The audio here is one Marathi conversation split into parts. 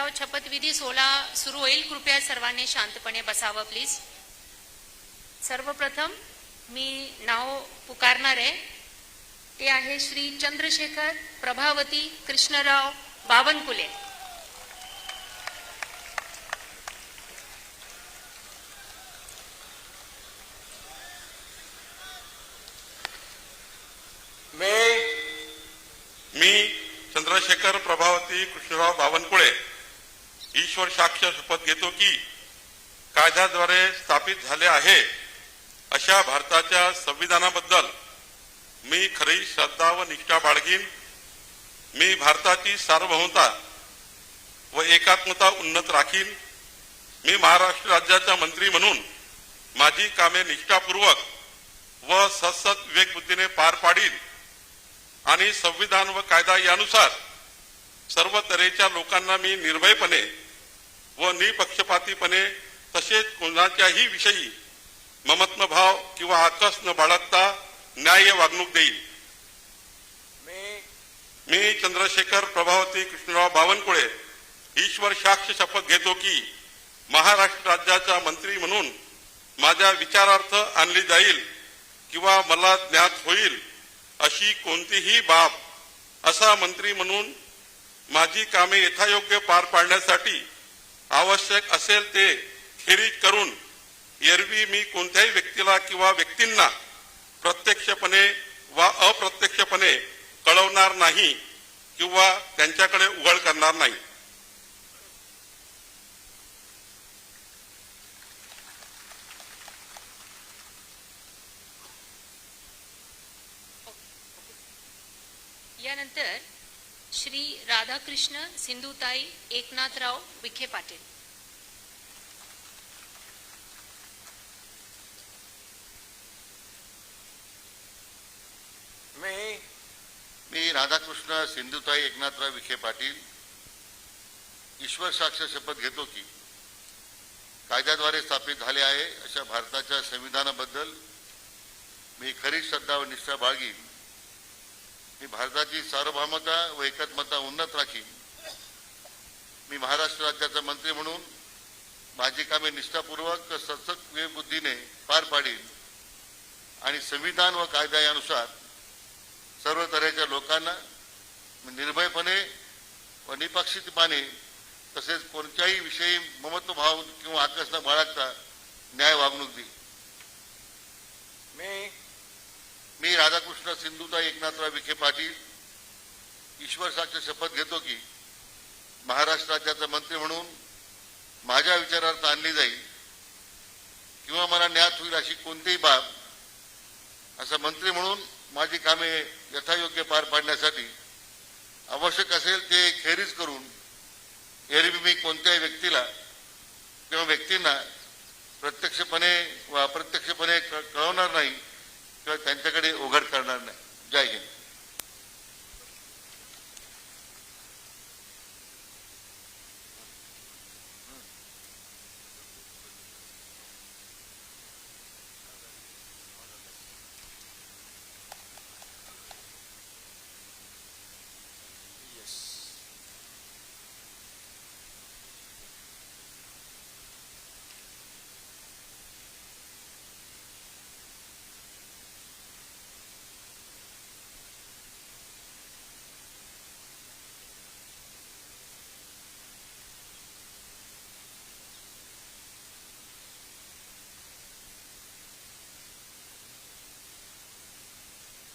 ठराव शपथविधी सोहळा सुरू होईल. कृपया सर्वांनी शांतपणे बसावं प्लीज. सर्वप्रथम मी नाव पुकारणार आहे ते आहे श्री चंद्रशेखर प्रभावती कृष्णराव बावनकुळे. मी चंद्रशेखर प्रभावती कृष्णराव बावनकुळे ईश्वर साक्ष शपथ घेतो की कायद्याद्वारे स्थापित झाले आहे अशा भारताच्या संविधानाबद्दल मी खरी श्रद्धा व निष्ठा बाळगीन. मी भारताची सार्वभौमता व एकात्मता उन्नत राखीन. मी महाराष्ट्र राज्याचा मंत्री म्हणून माझी कामे निष्ठापूर्वक व सतत विवेकबुद्धीने पार पाडीन आणि संविधान व कायदा यानुसार सर्व तऱ्हेच्या लोकांना मी निर्भयपणे व निपक्षपातीपणे तसेच कोणाच्याही विषयी ममत्वभाव किंवा आकस न बाळगता न्याय्य वागणूक देईल. मी चंद्रशेखर प्रभावती कृष्णराव बावनकुळे ईश्वर साक्ष शपथ घेतो की महाराष्ट्र राज्याचा मंत्री म्हणून माझ्या विचारार्थ आणली जाईल किंवा मला ज्ञात होईल अशी कोणतीही बाब असा मंत्री म्हणून माझी कामे यथायोग्य पार पाडण्यासाठी आवश्यक असेल ते खेरीज करून एरवी मी कोणत्याही व्यक्तीला किंवा व्यक्तींना प्रत्यक्षपणे वा अप्रत्यक्षपणे कळवणार नाही किंवा त्यांच्याकडे उघड करणार नाही. यानंतर श्री राधाकृष्ण सिंधुताई एकनाथराव विखे पाटील. मी राधाकृष्ण सिंधुताई एकनाथराव विखे पाटील ईश्वर साक्ष शपथ घेतो की कायद्याद्वारे स्थापित झाले आहे अशा भारताच्या संविधानाबद्दल मी खरी श्रद्धा व निष्ठा बाळगीन. मी भारताची सार्वभौमता व एकात्मता उन्नत राखीन. मी महाराष्ट्र राज्याचा मंत्री म्हणून माझी कामे निष्ठापूर्वक सतत विवेकबुद्धीने पार पाडीन आणि संविधान व कायदा यानुसार सर्व तऱ्हेच्या लोकांना निर्भयपणे व निपक्षपातीपणे तसेच कोणत्याही विषयी ममत्वभाव किंवा आकस न बाळगता न्याय वागणूक देईल. मी राधाकृष्ण सिंधुताई एकनाथराव विखे पाटील ईश्वर साक्ष शपथ घेतो की महाराष्ट्र राज्याचा मंत्री म्हणून माझ्या विचारार्थ आणली जाईल किंवा मला ज्ञात होईल अशी कोणतीही बाब असा मंत्री म्हणून माझी कामे यथायोग्य पार पाडण्यासाठी आवश्यक असेल ते खेरीज करून एरवी मी कोणत्याही व्यक्तीला किंवा व्यक्तींना प्रत्यक्षपणे व अप्रत्यक्षपणे कळवणार नाही किंवा त्यांच्याकडे उघड करणार नाही. जय हिंद.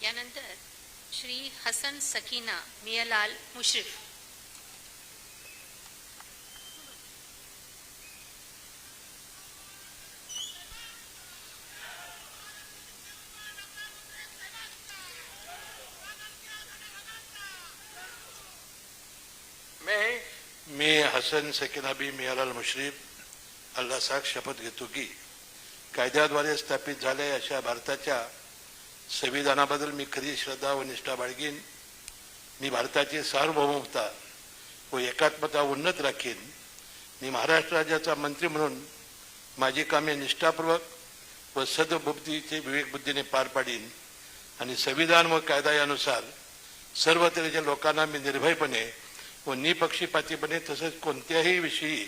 यानंतर श्री हसन सकीना मियालाल मुश्रीफ. मी हसन सकीना बी मियालाल मुश्रीफ अल्लाह साक्ष शपथ घेतो की कायद्याद्वारे स्थापित झाले अशा भारताच्या संविधानाबद्दल मी खरी श्रद्धा व निष्ठा बाळगीन. मी भारताची सार्वभौमता व एकात्मता उन्नत राखीन. मी महाराष्ट्र राज्याचा मंत्री म्हणून माझी कामे निष्ठापूर्वक व सद्बुद्धीचे विवेकबुद्धीने पार पाडीन आणि संविधान व कायदा यानुसार सर्व तऱ्हेच्या लोकांना मी निर्भयपणे व निपक्षपातीपणे तसेच कोणत्याही विषयी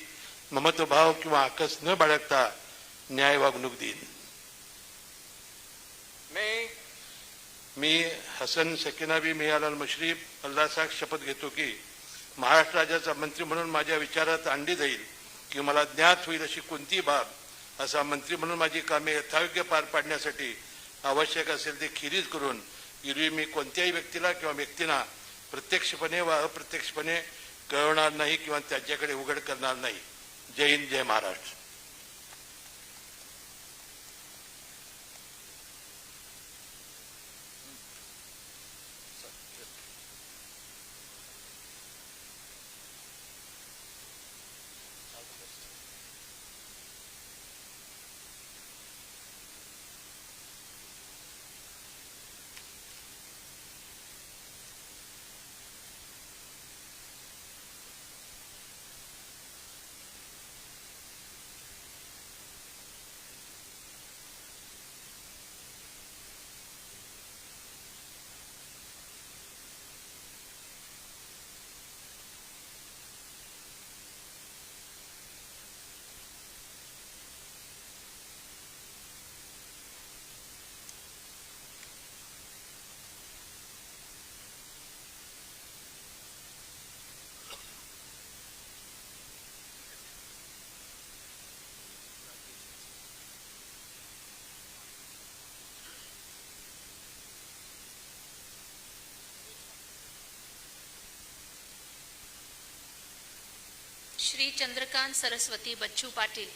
ममत्वभाव किंवा आकस न बाळगता न्याय वागणूक देईन. मी हसन सकिनाबी मियालाल मुश्रीफ अल्लासाक शपथ घेतो की महाराष्ट्र राज्याचा मंत्री म्हणून माझ्या विचारात आणली जाईल की मला ज्ञात होईल अशी कोणतीही बाब असा मंत्री म्हणून माझी कामे यथायोग्य पार पाडण्यासाठी आवश्यक असेल ते खिरीज करून एरवी मी कोणत्याही व्यक्तीला किंवा व्यक्तींना प्रत्यक्षपणे व अप्रत्यक्षपणे कळवणार नाही किंवा त्याच्याकडे उघड करणार नाही. जय हिंद, जय महाराष्ट्र. श्री चंद्रकांत सरस्वती बच्चू पाटील.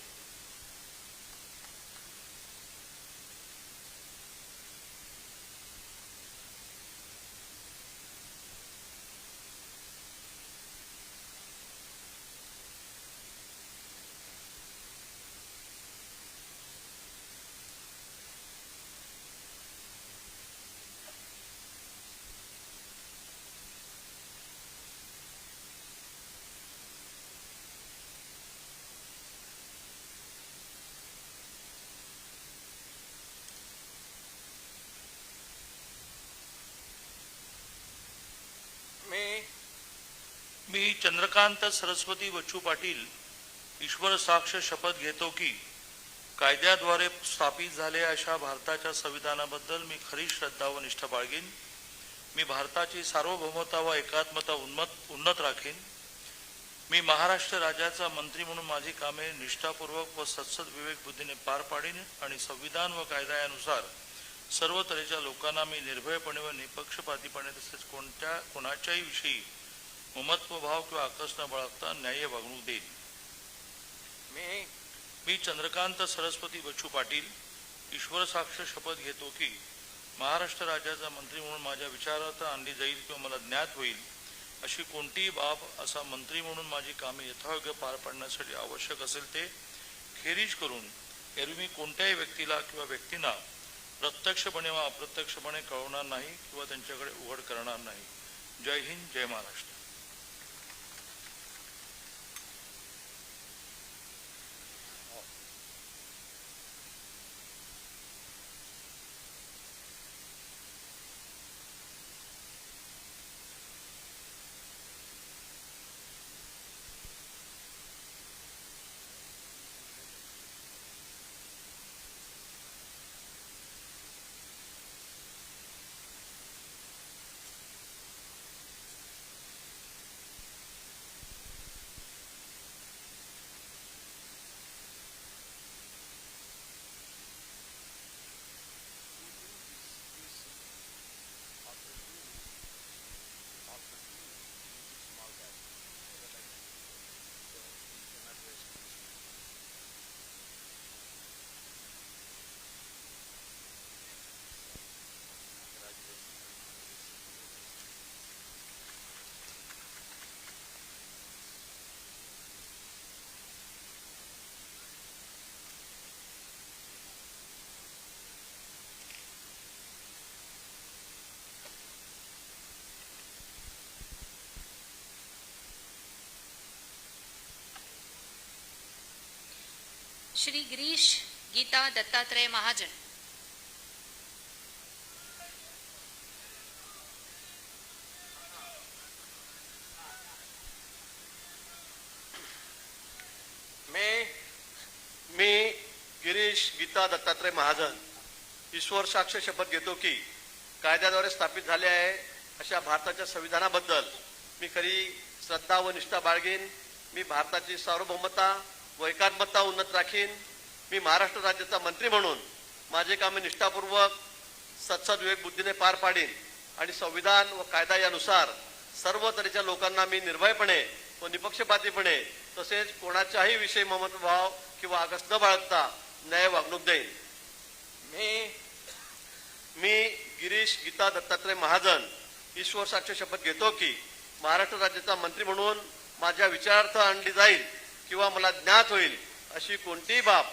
मी चंद्रकांत सरस्वती बच्चू पाटील ईश्वर साक्ष शपथ घेतो की कायद्याद्वारे स्थापित झालेल्या अशा भारताच्या संविधानाबद्दल मी खरी श्रद्धा व निष्ठा बाळगीन. मी भारताची सार्वभौमता व एकात्मता उन्नत राखीन. मी महाराष्ट्र राज्याचा मंत्री म्हणून माझी कामे निष्ठापूर्वक व सत्सद विवेक बुद्धीने पार पाडीन आणि संविधान व कायदा यानुसार सर्व तऱ्हेच्या लोकांना मी निर्भयपणे व निपक्षपातीपणे तसेच कोणाच्याही विषयी ममत्वभाव किंवा आकस न बाळगता न्याय्य वागणूक देईन. मी चंद्रकांत सरस्वती बच्चू पाटील ईश्वर साक्ष शपथ घेतो की महाराष्ट्र राज्याचा मंत्री म्हणून माझ्या विचारात आणली जाईल किंवा मला ज्ञात होईल अशी कोणतीही बाब असा मंत्री म्हणून माझी कामे यथायोग्य पार पाडण्यासाठी आवश्यक असेल ते खेरीज करून एरवी मी कोणत्याही व्यक्तीला किंवा व्यक्तींना प्रत्यक्षपणे व अप्रत्यक्षपणे कळवणार नाही किंवा त्यांच्याकडे उघड करणार नाही. जय हिंद, जय महाराष्ट्र. श्री गिरीश गीता दत्तात्रय महाजन. गिरीश गीता दत्तात्रय महाजन ईश्वर साक्ष शपथ घेतो की कायद्याद्वारे स्थापित झाले आहे अशा भारताच्या संविधानाबद्दल मी खरी श्रद्धा व निष्ठा बाळगीन. मी भारताची सार्वभौमता व एकात्मता उन्नत राखीन. मी महाराष्ट्र राज्याचा मंत्री म्हणून माझे कामे निष्ठापूर्वक सत्सद विवेक बुद्धीने पार पाडीन आणि संविधान व कायदा यानुसार सर्व तऱ्हेच्या लोकांना मी निर्भयपणे व निपक्षपातीपणे तसेच कोणाच्याही विषयी ममत्वभाव किंवा आकस न बाळगता न्याय वागणूक देईन. मी गिरीश गीता दत्तात्रय महाजन ईश्वर साक्ष शपथ घेतो की महाराष्ट्र राज्याचा मंत्री म्हणून माझ्या विचारार्थ आणली जाईल किंवा मला ज्ञात होईल अशी कोणतीही बाब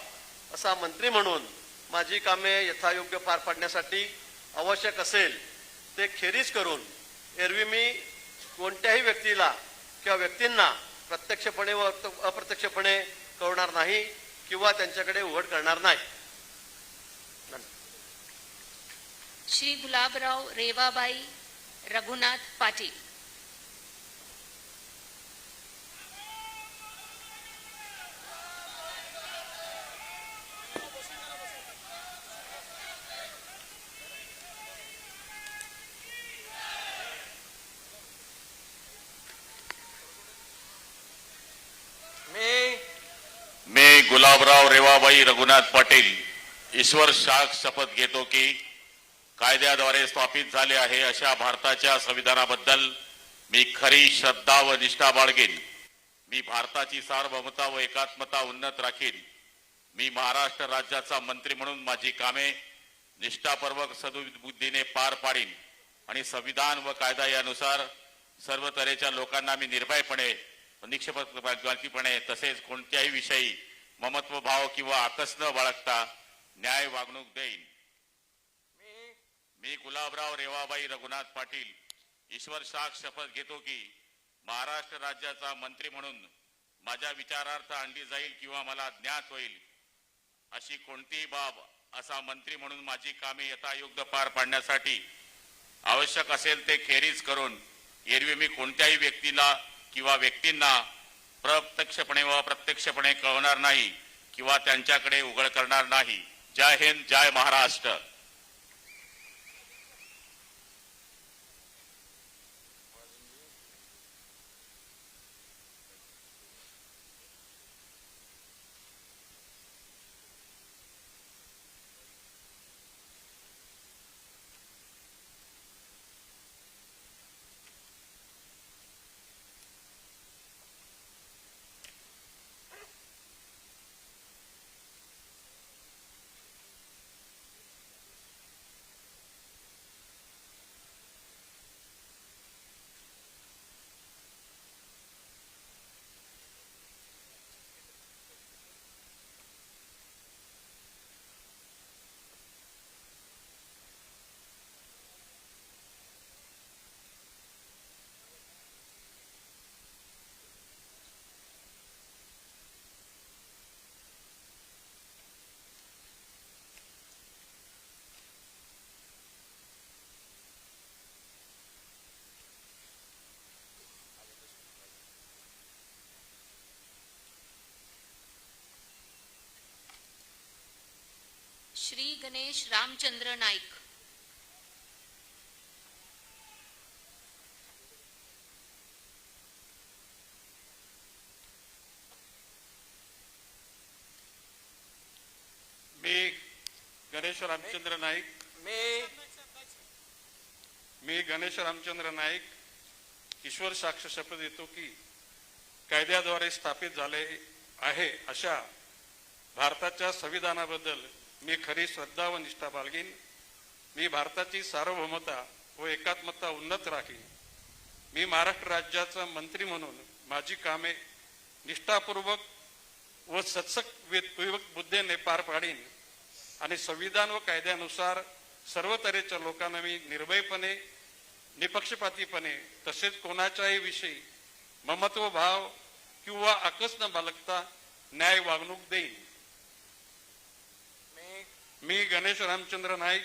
असा मंत्री म्हणून माझी कामे यथायोग्य पार पाडण्यासाठी आवश्यक असेल ते खेरीज करून एरवी मी कोणत्याही व्यक्तीला किंवा व्यक्तींना प्रत्यक्षपणे व अप्रत्यक्षपणे कळवणार नाही किंवा त्यांच्याकडे उघड करणार नाही. श्री गुलाबराव रेवाबाई रघुनाथ पाटील. मी गुलाबराव रेवाबाई रघुनाथ पाटील ईश्वर साक्ष शपथ घेतो की कायद्याद्वारे स्थापित झाले आहे अशा भारताच्या संविधानाबद्दल मी खरी श्रद्धा व निष्ठा बाळगीन. मी भारताची सार्वभौमता व एकात्मता उन्नत राखीन. मी महाराष्ट्र राज्याचा मंत्री म्हणून माझी कामे निष्ठापूर्वक सद्बुद्धीने पार पाडीन आणि संविधान व कायदा यानुसार सर्व तऱ्हेच्या लोकांना मी निर्भयपणे निष्पक्षपातीपणे तसेच कोणत्याही विषयी ममत्व भाव किंवा आकस न बाळगता न्याय वागणूक देईन. मी गुलाबराव रेवाबाई रघुनाथ पाटील ईश्वर साक्ष शपथ घेतो की महाराष्ट्र राज्याचा मंत्री म्हणून माझ्या विचारार्थ आणली जाईल किंवा मला ज्ञात होईल अशी कोणतीही बाब असा मंत्री म्हणून माझी कामे यथायोग्य पार पाडण्यासाठी आवश्यक असेल ते खेरीज करून एरवी मी कोणत्याही व्यक्तीला किंवा व्यक्तींना प्रत्यक्षपणे व अप्रत्यक्षपणे कळवणार नाही किंवा त्यांच्याकडे उघड करणार नाही. जय हिंद, जय महाराष्ट्र. श्री गणेश रामचंद्र नाईक. मी गणेश रामचंद्र नाईक. मी गणेश रामचंद्र नाईक ईश्वर साक्ष शपथ घेतो की कायद्याद्वारे स्थापित झाले आहे अशा भारताच्या संविधानाबद्दल मी खरी श्रद्धा व निष्ठा बाळगीन. मी भारताची सार्वभौमता व एकात्मता उन्नत राखीन. मी महाराष्ट्र राज्याचा मंत्री म्हणून माझी कामे निष्ठापूर्वक व विवेक बुद्धीने पार पाडीन आणि संविधान व कायद्यानुसार सर्व तऱ्हेच्या लोकांना मी निर्भयपणे निपक्षपातीपणे तसेच कोणाच्याही विषयी ममत्व भाव किंवा आकस न बाळगता न्याय वागणूक देईन. मी गणेश रामचंद्र नाईक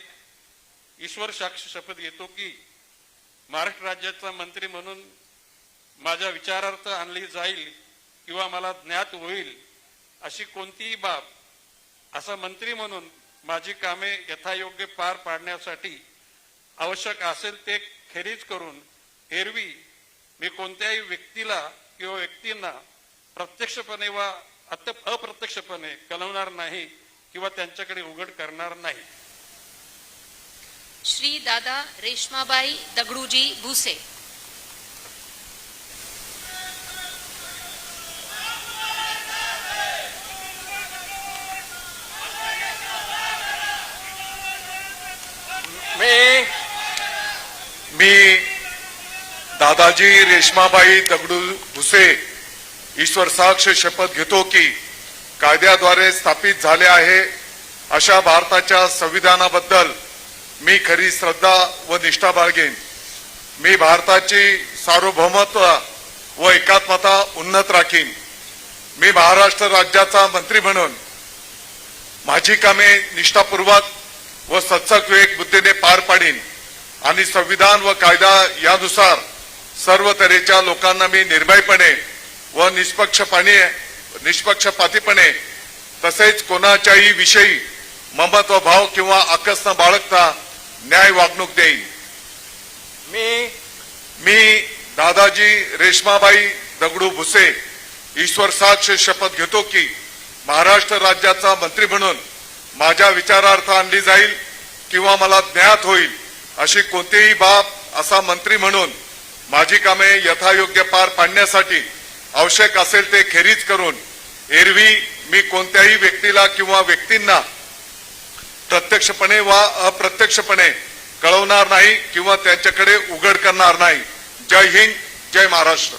ईश्वर साक्ष शपथ घेतो की महाराष्ट्र राज्याचा मंत्री म्हणून माझ्या विचारार्थ आणली जाईल किंवा मला ज्ञात होईल अशी कोणतीही बाब असा मंत्री म्हणून माझी कामे यथायोग्य पार पाडण्यासाठी आवश्यक असेल ते खेरीज करून एरवी मी कोणत्याही व्यक्तीला किंवा व्यक्तींना प्रत्यक्षपणे वा अप्रत्यक्षपणे कळवणार नाही किंवा त्यांच्याकडे उघड करणार नाही. श्री दादा रेश्माबाई दगडूजी भुसे. मी दादाजी रेश्माबाई दगडू भुसे ईश्वर साक्ष शपथ घेतो की कायद्याद्वारे स्थापित झाले आहे अशा भारताच्या संविधानाबद्दल मी खरी श्रद्धा व निष्ठा बाळगेन. मी भारताची सार्वभौमत्व व एकात्मता उन्नत राखीन. मी महाराष्ट्र राज्याचा मंत्री म्हणून माझी कामे निष्ठापूर्वक व सत्सक विवेक बुद्धीने पार पाडीन आणि संविधान व कायदा यानुसार सर्व तऱ्हेच्या लोकांना मी निर्भयपणे व निष्पक्षपातीपणे तसेच कोणाच्याही विषयी ममत्व भाव किंवा आकस न बाळगता न्याय वागणूक देईन. मी दादाजी रेश्माबाई दगडू भुसे ईश्वर साक्ष शपथ घेतो की महाराष्ट्र राज्याचा मंत्री म्हणून माझ्या विचारार्थ आणली जाईल किंवा मला ज्ञात होईल अशी कोणतीही बाब असा मंत्री म्हणून माझी कामे यथायोग्य पार पाडण्यासाठी आवश्यक असेल ते खेरीज करून एरवी मी कोणत्याही व्यक्तीला किंवा व्यक्तींना प्रत्यक्षपणे वा अप्रत्यक्षपणे कळवणार नाही किंवा त्यांच्याकडे उघड करणार नाही. जय हिंद, जय महाराष्ट्र.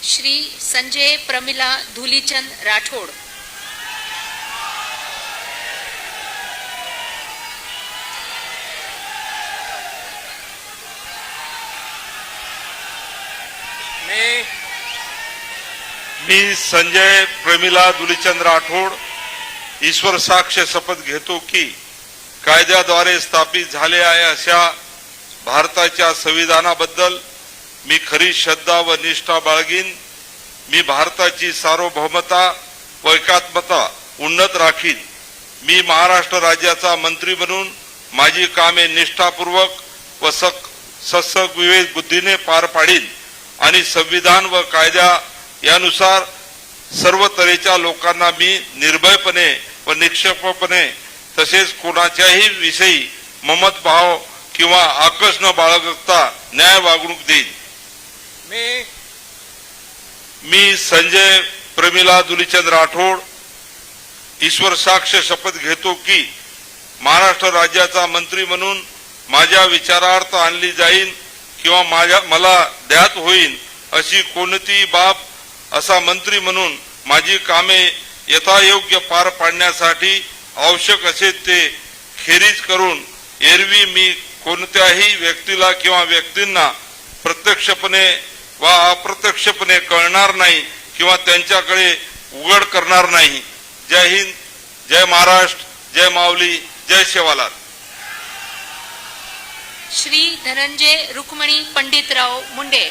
श्री संजय प्रमिला धुलीचंद राठोड. मी संजय प्रमिला धुलीचंद राठोड ईश्वर साक्ष शपथ घेतो की कायद्याद्वारे स्थापित झाले आहे अशा भारताच्या संविधानाबद्दल मी खरी श्रद्धा व निष्ठा बाळगीन. मी भारताची सार्वभौमता व एकात्मता उन्नत राखीन. मी महाराष्ट्र राज्याचा मंत्री म्हणून माझी कामे निष्ठापूर्वक व सत्सक विवेक बुद्धीने पार पाडीन आणि संविधान व कायदा यानुसार सर्व तऱ्हेच्या लोकांना मी निर्भयपणे व निष्पक्षपणे तसेच कोणाच्याही विषयी ममत भाव किंवा आकस न बाळगता न्याय वागणूक देईन. मी संजय प्रमिला धुलीचंद राठोड ईश्वर साक्ष शपथ घेतो की महाराष्ट्र राज्याचा मंत्री म्हणून माझ्या विचारार्थ आणली जाईल किंवा मला ज्ञात होईल अशी कोणतीही बाब असा मंत्री म्हणून माझी कामे यथायोग्य पार पाडण्यासाठी आवश्यक असेल ते खेरीज करून एरवी मी कोणत्याही व्यक्तीला किंवा व्यक्तींना प्रत्यक्षपणे वा अप्रत्यक्षपणे कळणार नाही किंवा त्यांच्याकडे उघड करणार नाही. जय हिंद, जय महाराष्ट्र, जय माऊली, जय सेवालाल. श्री धनंजय रुक्मिणी पंडितराव मुंडे,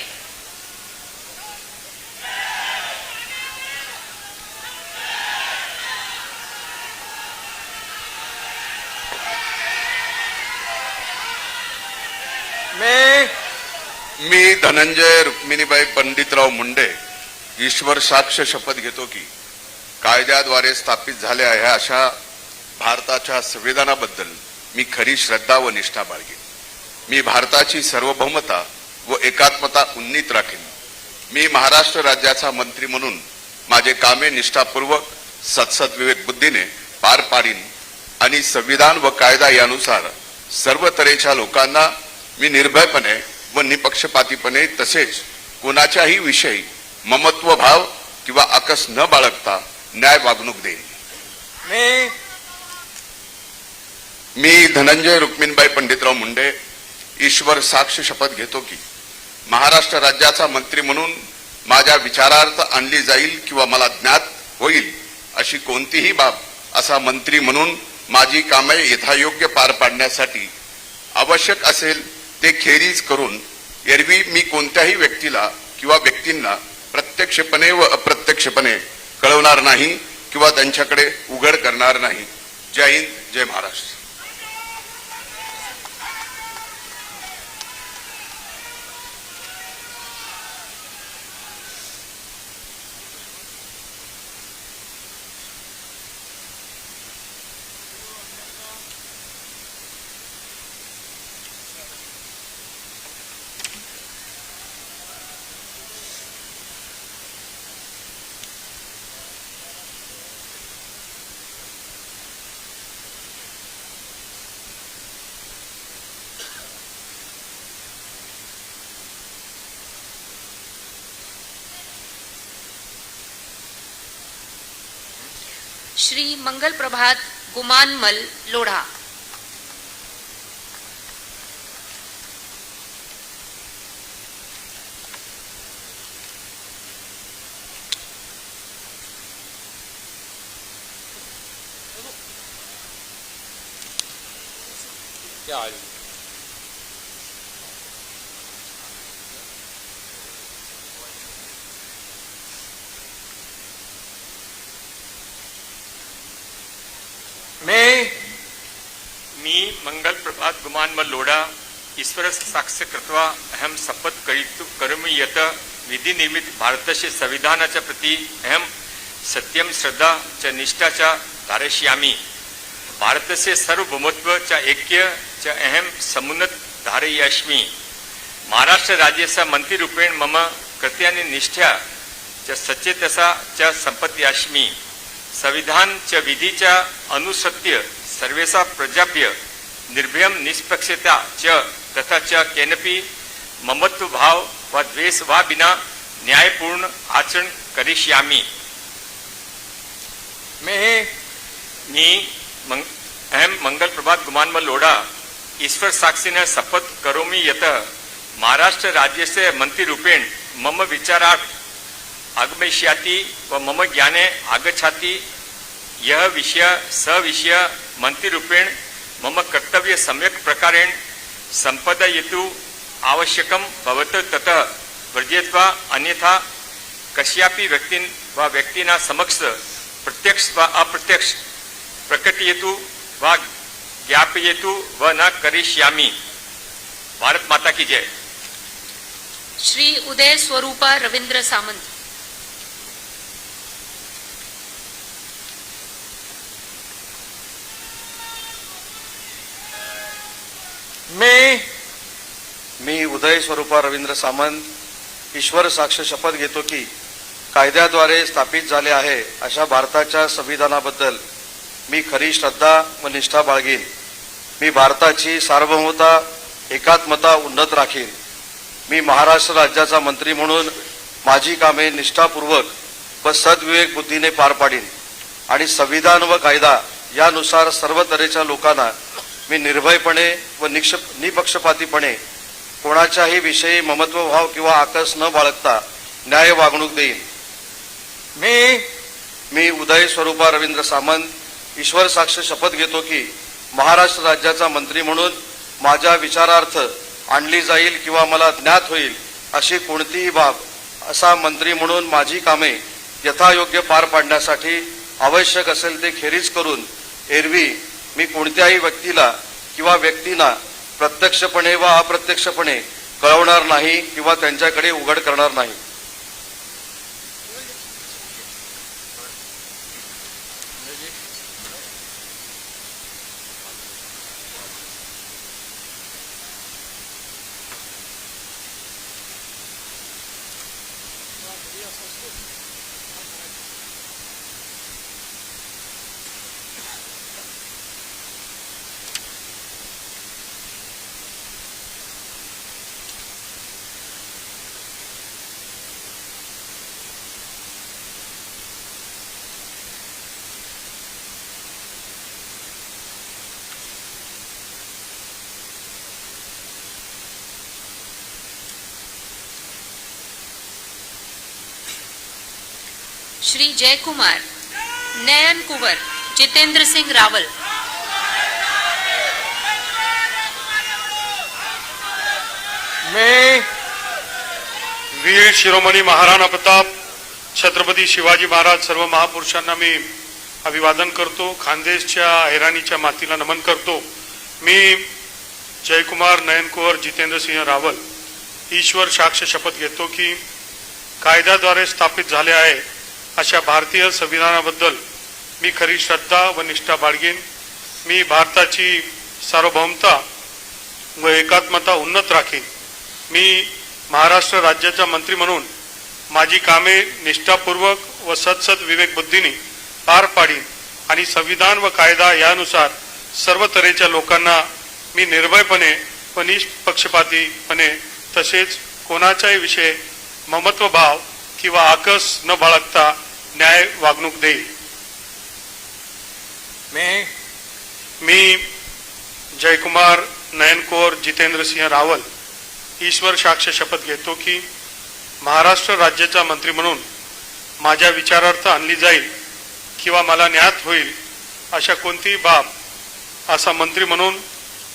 मी धनंजय रुक्मिणीबाई पंडितराव मुंडे ईश्वर साक्ष शपथ घेतो की कायद्याद्वारे स्थापित झाले आहे अशा भारताच्या संविधानाबद्दल मी खरी श्रद्धा व निष्ठा बाळगेन. मी भारताची सार्वभौमता व एकात्मता उन्नीत राखीन. मी महाराष्ट्र राज्याचा मंत्री म्हणून माझे कामे निष्ठापूर्वक सत्सद विवेक बुद्धीने पार पाडीन आणि संविधान व कायदा यानुसार सर्व तऱ्हेच्या लोकांना मी निर्भयपणे व निपक्षपातीपणे तसेच कोणाच्याही विषयी ममत्व भाव किंवा आकस न बाळगता न्याय वागणूक देईन. मी धनंजय रुक्मिणीबाई पंडितराव मुंडे ईश्वर साक्ष शपथ घेतो की महाराष्ट्र राज्याचा मंत्री म्हणून माझ्या विचारार्थ आणली जाईल किंवा मला ज्ञात होईल अशी कोणतीही बाब असा मंत्री म्हणून माझी कामे यथायोग्य पार पाडण्यासाठी आवश्यक असेल ते खेरीज करून एरवी मी कोणत्याही व्यक्तीला किंवा व्यक्तींना प्रत्यक्षपणे व अप्रत्यक्षपणे कळवणार नाही किंवा त्यांच्याकडे उघड करणार नाही. जय हिंद, जय महाराष्ट्र. श्री मंगल प्रभात गुमानमल लोढ़ा, मी मंगल प्रभात गुमानमल लोढ़ा ईश्वर साक्ष्य कृत्वा अहम शपथ करोमि यत विधि निर्मित भारतस्य संविधानाच्या प्रति अहम सत्यम श्रद्धा च निष्ठा च धारयिष्यामि. भारतस्य सार्वभौमत्व च ऐक्य च अहम समुन्नत धारयिष्यामि. महाराष्ट्र राज्यस्य मंत्रीरूपेण मम कृत्यानि निष्ठा च सचेतसा च संपत्यास्मि. संविधान च विधि च अनुसृत्य सर्वेषां प्रजाभ्य निर्भयं निष्पक्षता च तथा च केनपि ममत्व भाव व द्वेष वा बिना न्यायपूर्ण आचरण करिष्यामि. अहम मंगल प्रभात गुमानमल लोढ़ा ईश्वर साक्षिण शपथ करोमि यत महाराष्ट्र राज्यस्य मंत्री रूपेण मम विचारार्थ आगमिष्याति व मम ज्ञाने आगच्छाति. यह विषय सविषय मंत्री रूपेण मम कर्तव्य सम्यक प्रकारेण संपादयितुं आवश्यकं भवत ततः वर्जयित्वा अन्यथा कस्यापि व्यक्तिं वा व्यक्तिना समक्ष प्रत्यक्ष वा अप्रत्यक्ष प्रकटयितुं वा ज्ञापयितुं व न करिष्यामि. भारत माता की जय. श्री उदय स्वरूपा रविंद्र सामंत, मी उदय स्वरूपा रवींद्र सामंत ईश्वर साक्ष शपथ घेतो की कायद्याद्वारे स्थापित झाले आहे अशा भारताच्या संविधानाबद्दल मी खरी श्रद्धा व निष्ठा बाळगीन. मी भारताची सार्वभौमता एकात्मता उन्नत राखीन. मी महाराष्ट्र राज्याचा मंत्री म्हणून माझी कामे निष्ठापूर्वक व सद्विवेक बुद्धीने पार पाडीन आणि संविधान व कायदा यानुसार सर्व तऱ्हेच्या लोकांना मी निर्भयपणे व निपक्षपातीपणे कोणाच्याही विषयी ममत्वभाव किंवा आकस न बाळगता न्याय वागणूक देईन. मी उदय स्वरूपा रवींद्र सामंत ईश्वर साक्ष शपथ घेतो की महाराष्ट्र राज्याचा मंत्री म्हणून माझ्या विचारार्थ आणली जाईल किंवा मला ज्ञात होईल अशी कोणतीही बाब असा मंत्री म्हणून माझी कामे यथायोग्य पार पाडण्यासाठी आवश्यक असेल ते खेरीज करून एरवी मी कोणत्याही व्यक्तीला किंवा व्यक्तींना प्रत्यक्षपणे व अप्रत्यक्षपणे कळवणार नाही किंवा त्यांच्याकडे उघड करणार नाही. श्री जयकुमार नयन कुंवर जितेंद्र सिंह रावल. मैं वीर शिरोमणी महाराणा प्रताप छत्रपती शिवाजी महाराज सर्व महापुरुषांना मी अभिवादन करतो. खानदेशच्या हैराणीच्या मातीला नमन करतो. मी जयकुमार नयन कुंवर जितेंद्र सिंह रावल ईश्वर साक्ष शपथ घेतो की कायद्याद्वारे स्थापित झाले आहे अशा भारतीय संविधानाबद्दल मी खरी श्रद्धा व निष्ठा बाळगीन. मी भारताची सार्वभौमता व एकात्मता उन्नत राखीन. मी महाराष्ट्र राज्याचा मंत्री म्हणून माझी कामे निष्ठापूर्वक व सत्सद विवेक बुद्धीने पार पाडीन आणि संविधान व कायदा यानुसार सर्व तऱ्हेच्या लोकांना मी निर्भयपणे व निष्पक्षपातीपणे तसेच कोणाच्याही विषयी ममत्व भाव किंवा आकस न बाळगता न्याय वागणूक देईल. मी जयकुमार नयन कुंवर जितेंद्र सिंह रावल ईश्वर साक्ष शपथ घेतो की महाराष्ट्र राज्याचा मंत्री म्हणून माझ्या विचारार्थ आणली जाईल किंवा मला ज्ञात होईल अशा कोणतीही बाब असा मंत्री म्हणून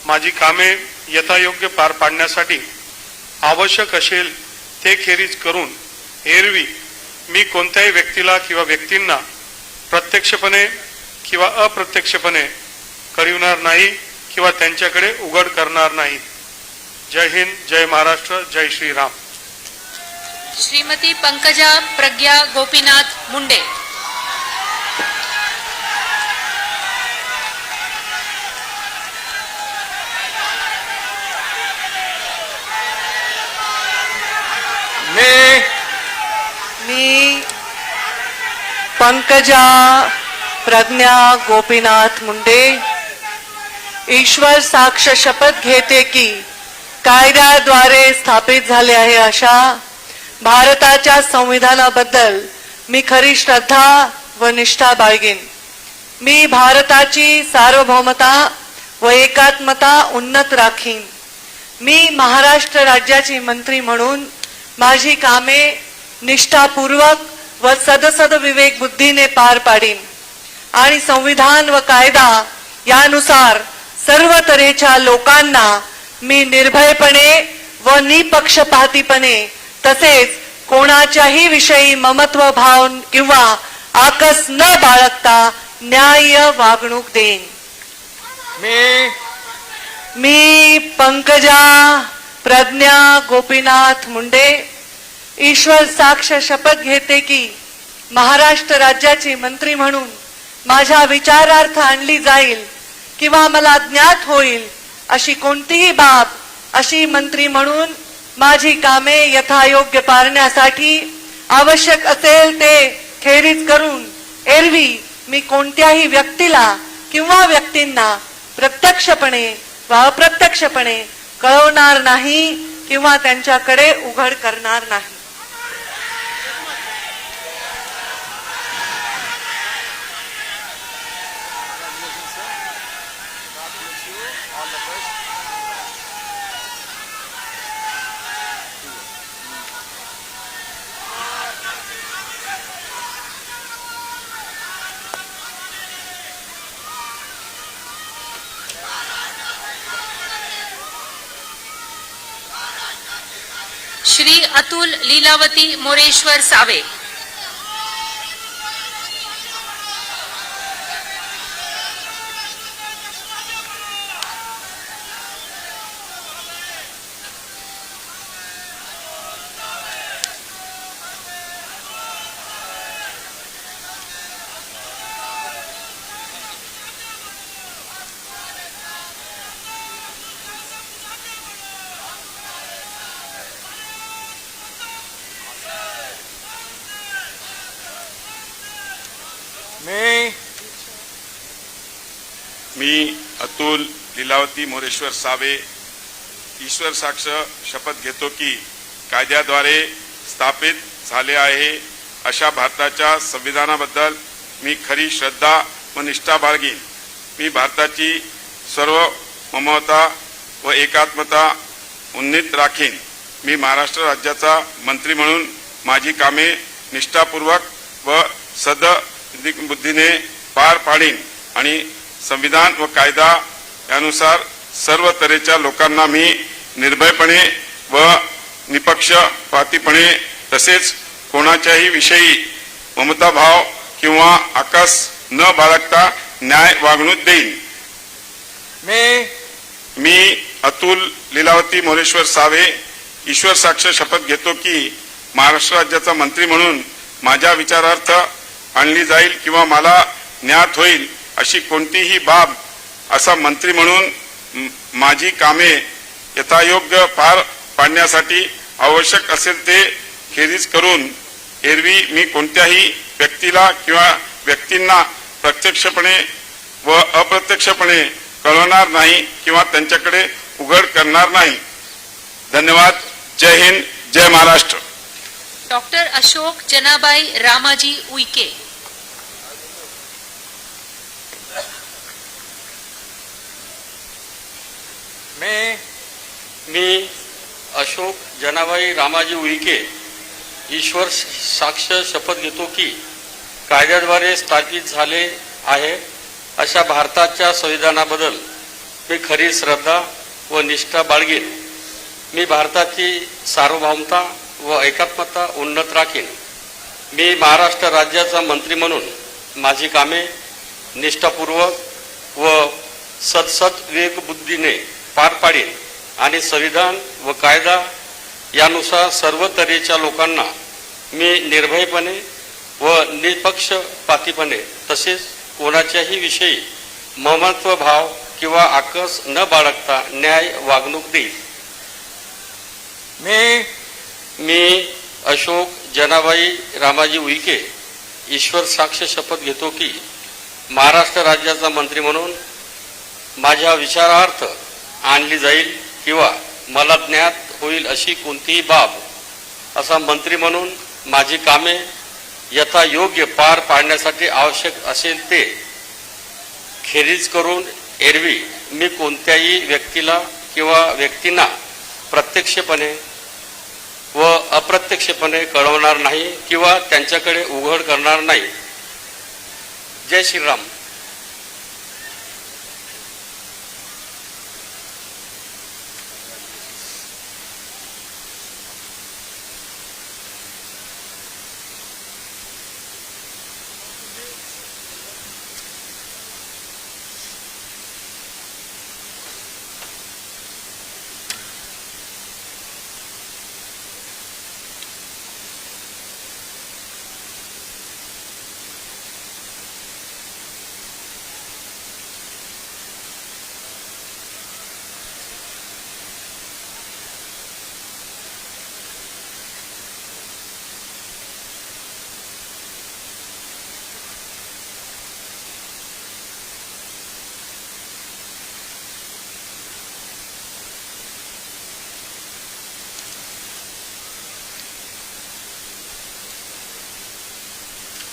माझी कामे यथायोग्य पार पाडण्यासाठी आवश्यक असेल ते खेरीज करून एरवी मी कोणत्याही व्यक्तीला किंवा व्यक्तींना प्रत्यक्षपणे किंवा अप्रत्यक्षपणे कळविणार नाही किंवा त्यांच्याकडे उघड करणार नाही. जय हिंद, जय महाराष्ट्र, जय श्रीराम. श्रीमती पंकजा प्रज्ञा गोपीनाथ मुंडे. मी पंकजा प्रज्ञा गोपीनाथ मुंडे ईश्वर साक्ष शपथ घेते की कायद्याद्वारे स्थापित झाले आहे अशा भारताच्या संविधानाबद्दल मी खरी श्रद्धा व निष्ठा बाळगीन. मी भारताची सार्वभौमता व एकात्मता उन्नत राखीन. मी महाराष्ट्र राज्याची मंत्री म्हणून माझी कामे निष्ठापूर्वक व सदसद विवेक बुद्धीने पार पाडीन आणि संविधान व कायदा यानुसार सर्व तऱ्हेच्या लोकांना मी निर्भयपणे व निपक्षपातीपणे तसेच कोणाच्याही विषयी ममत्व भाव किंवा आकस न बाळगता न्याय्य वागणूक देईन. मी पंकजा प्रज्ञा गोपीनाथ मुंडे ईश्वर साक्ष शपथ घेते की महाराष्ट्र राज्याची मंत्री म्हणून माझ्या विचारार्थ आणली जाईल किंवा मला ज्ञात होईल अशी कोणतीही बाब अशी मंत्री म्हणून माझी कामे यथायोग्य पारण्यासाठी आवश्यक असेल ते खेरीज करून एरवी मी कोणत्याही व्यक्तीला किंवा व्यक्तींना प्रत्यक्षपणे व अप्रत्यक्षपणे कळवणार नाही किंवा त्यांच्याकडे उघड करणार नाही. अतुल लीलावती मोरेश्वर सावे. मी अतुल लीलावती मोरेश्वर सावे ईश्वर साक्ष शपथ घेतो की कायद्याद्वारे स्थापित झाले आहे अशा भारताच्या संविधानाबद्दल मी खरी श्रद्धा व निष्ठा बाळगीन. मी भारताची सर्व ममता व एकात्मता उन्नीत राखीन. मी महाराष्ट्र राज्याचा मंत्री म्हणून माझी कामे निष्ठापूर्वक व सद्बुद्धीने पार पाडीन आणि संविधान व कायदा यानुसार सर्व तऱ्हेच्या लोकांना मी निर्भयपणे व निपक्षपातीपणे तसेच कोणाच्याही विषयी ममताभाव किंवा आकस न बाळगता न्याय वागणूक देईन. मी अतुल लीलावती मोरेश्वर सावे ईश्वर साक्ष शपथ घेतो की महाराष्ट्र राज्याचा मंत्री म्हणून माझ्या विचारार्थ आणली जाईल किंवा मला ज्ञात होईल अशी कोणतीही बाब असा मंत्री म्हणून माझी कामे यथायोग्य पार पाडण्यासाठी आवश्यक असेल ते खेरीज करून एरवी मी कोणत्याही व्यक्तीला किंवा व्यक्तींना प्रत्यक्षपणे व अप्रत्यक्षपणे कळवणार नाही किंवा त्यांच्याकडे उघड करणार नाही. धन्यवाद. जय हिंद, जय महाराष्ट्र. डॉक्टर अशोक जनाबाई रामाजी उईके. मी अशोक जनाबाई रामाजी उईके ईश्वर साक्ष शपथ घेतो की कायद्याद्वारे स्थापित झाले आहे अशा भारताच्या संविधानाबद्दल मी खरी श्रद्धा व निष्ठा बाळगीन. मी भारताची सार्वभौमता व एकात्मता उन्नत राखीन. मी महाराष्ट्र राज्याचा मंत्री म्हणून माझी कामे निष्ठापूर्वक व विवेकबुद्धीने पार पाडीन आणि संविधान व कायदा यानुसार सर्व तऱ्हेच्या लोकांना मी निर्भयपणे व निपक्षपातीपणे तसेच कोणाच्याही विषयी ममत्वभाव किंवा आकस न बाळगता न्याय वागणूक देईल. मी अशोक जनाबाई रामाजी उईके ईश्वर साक्ष शपथ घेतो की महाराष्ट्र राज्याचा मंत्री म्हणून माझ्या विचारार्थ आणली जाईल किंवा मला ज्ञात होईल अशी कोणतीही बाब असा मंत्री म्हणून माझी कामे यथायोग्य पार पाडण्यासाठी आवश्यक असेल ते खेरीज करून एरवी मी कोणत्याही व्यक्तीला किंवा व्यक्तींना प्रत्यक्षपणे व अप्रत्यक्षपणे कळवणार नाही किंवा त्यांच्याकडे उघड करणार नाही. जय श्रीराम.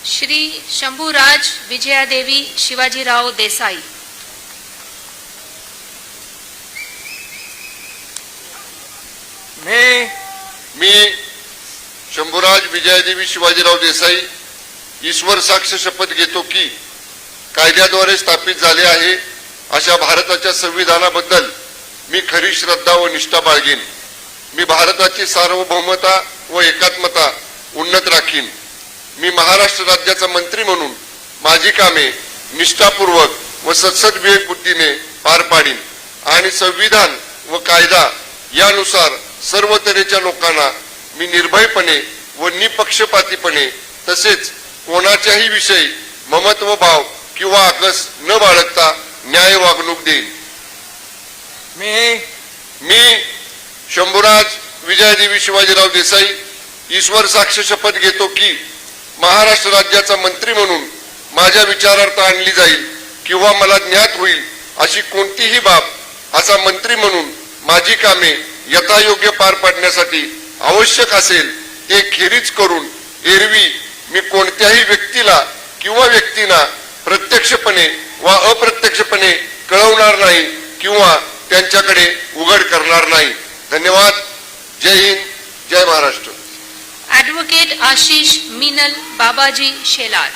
श्री शंभूराज विजयादेवी शिवाजीराव देसाई. मी शंभूराज विजयादेवी शिवाजीराव देसाई ईश्वर साक्ष शपथ घेतो की कायद्याद्वारे स्थापित झाले आहे अशा भारताच्या संविधानाबद्दल मी खरी श्रद्धा व निष्ठा बाळगेन. मी भारताची सार्वभौमता व एकात्मता उन्नत राखीन. मी महाराष्ट्र राज्याचा मंत्री म्हणून माझी कामे निष्ठापूर्वक व सद्सद्विवेक बुद्धीने पार पाडीन आणि संविधान व कायदा यानुसार सर्व तऱ्हेच्या लोकांना मी निर्भयपणे व निपक्षपातीपणे तसेच कोणाच्याही विषयी ममत्व भाव किंवा आकस न बाळगता न्याय वागणूक देईन. मी शंभूराज विजयदेवी शिवाजीराव देसाई ईश्वर साक्ष शपथ घेतो की महाराष्ट्र राज्याचा मंत्री म्हणून माझ्या विचारार्थ आणली जाईल किंवा मला ज्ञात होईल अशी कोणतीही बाब असा मंत्री म्हणून माझी कामे यथायोग्य पार पाडण्यासाठी आवश्यक असेल ते खेरीज करून एरवी मी कोणत्याही व्यक्तीला किंवा व्यक्तींना प्रत्यक्षपणे वा अप्रत्यक्षपणे कळवणार नाही किंवा त्यांच्याकडे उघड करणार नाही. धन्यवाद. जय हिंद. जय महाराष्ट्र. ॲडव्होकेट आशिष मिनल बाबाजी शेलार.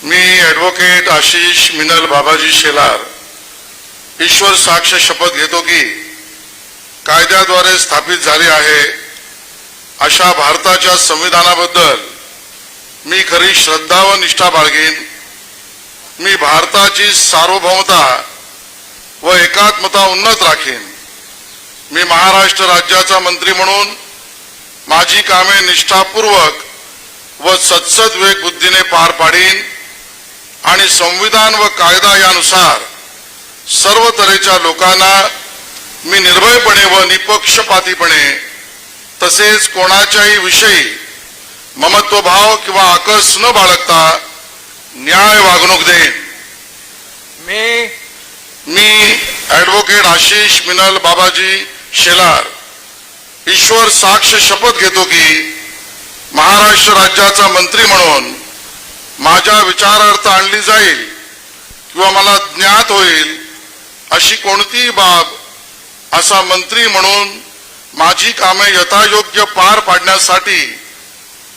मी ॲडव्होकेट आशिष मिनल बाबाजी शेलार ईश्वर साक्ष शपथ घेतो की कायद्याद्वारे स्थापित झाले आहे अशा भारताच्या संविधानाबद्दल मी खरी श्रद्धा व निष्ठा बाळगेन. मी भारताची सार्वभौमता व एकात्मता उन्नत राखीन. मी महाराष्ट्र राज्याचा मंत्री म्हणून माझी कामे निष्ठापूर्वक व सद्सद्विवेक बुद्धीने पार पाडीन आणि संविधान व कायदा यानुसार सर्व तऱ्हेच्या लोकांना मी निर्भयपणे व निपक्षपातीपणे तसेच कोणाच्याही विषयी ममत्वभाव किंवा आकस न बाळगता न्याय वागणूक देईन. मी ॲडव्होकेट आशिष मिनल बाबाजी शेलार ईश्वर साक्ष शपथ घेतो की महाराष्ट्र राज्याचा मंत्री म्हणून माझ्या विचारार्थ आणली जाईल किंवा मला ज्ञात होईल अशी कोणतीही बाब असा मंत्री म्हणून माझी कामे यथायोग्य पार पाडण्यासाठी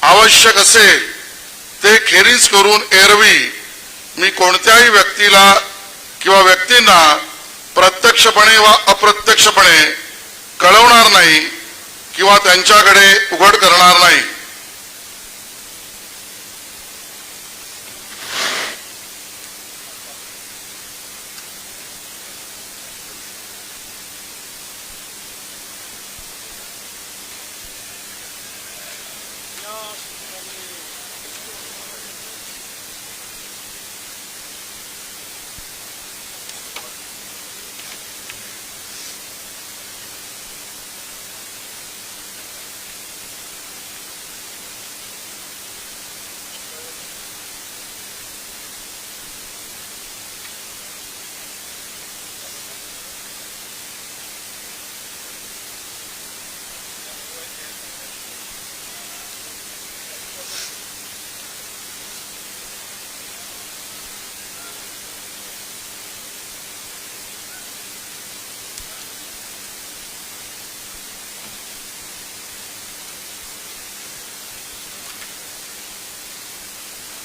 आवश्यक असेल ते खेरीज करून एरवी मी कोणत्याही व्यक्तीला किंवा व्यक्तींना प्रत्यक्षपणे वा अप्रत्यक्षपणे कळवणार नाही किंवा त्यांच्याकडे उघड करणार नाही.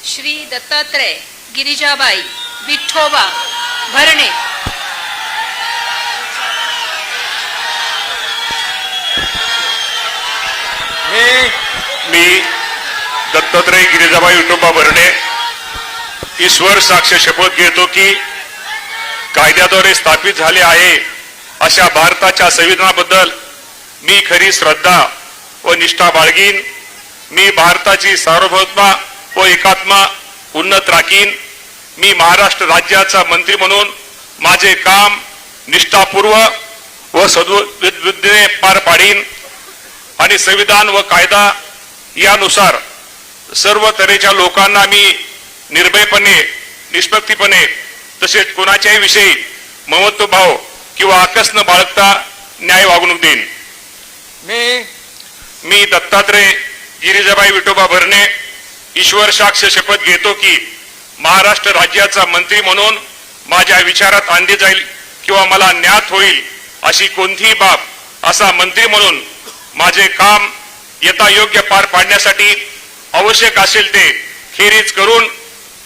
श्री दत्तात्रय गिरिजाबाई विठोबा भरणे. मी दत्तात्रय गिरिजाबाई विठोबा भरणे ईश्वर साक्ष शपथ घेतो की कायद्याद्वारे स्थापित झाले आहे अशा भारताच्या संविधानाबद्दल मी खरी श्रद्धा व निष्ठा बाळगीन. मी भारताची सार्वभौमता व एकात्मा उन्नत राखीन. मी महाराष्ट्र राज्याचा मंत्री म्हणून माझे काम निष्ठापूर्वक व सद्बुद्धीने पार पाडीन आणि संविधान व कायदा यानुसार सर्व तऱ्हेच्या लोकांना मी निर्भयपणे निष्पक्षपणे तसेच कोणाच्याही विषयी ममत्वभाव किंवा आकस न बाळगता न्याय वागणूक देईन. मी दत्तात्रय गिरिजाबाई विठोबा भरणे ईश्वर साक्ष शपथ घेतो की महाराष्ट्र राज्याचा मंत्री म्हणून माझ्या विचारात आणली जाईल किंवा मला ज्ञात होईल अशी कोणतीही बाब असा मंत्री म्हणून माझे काम यथायोग्य पार पाडण्यासाठी आवश्यक असेल ते खेरीज करून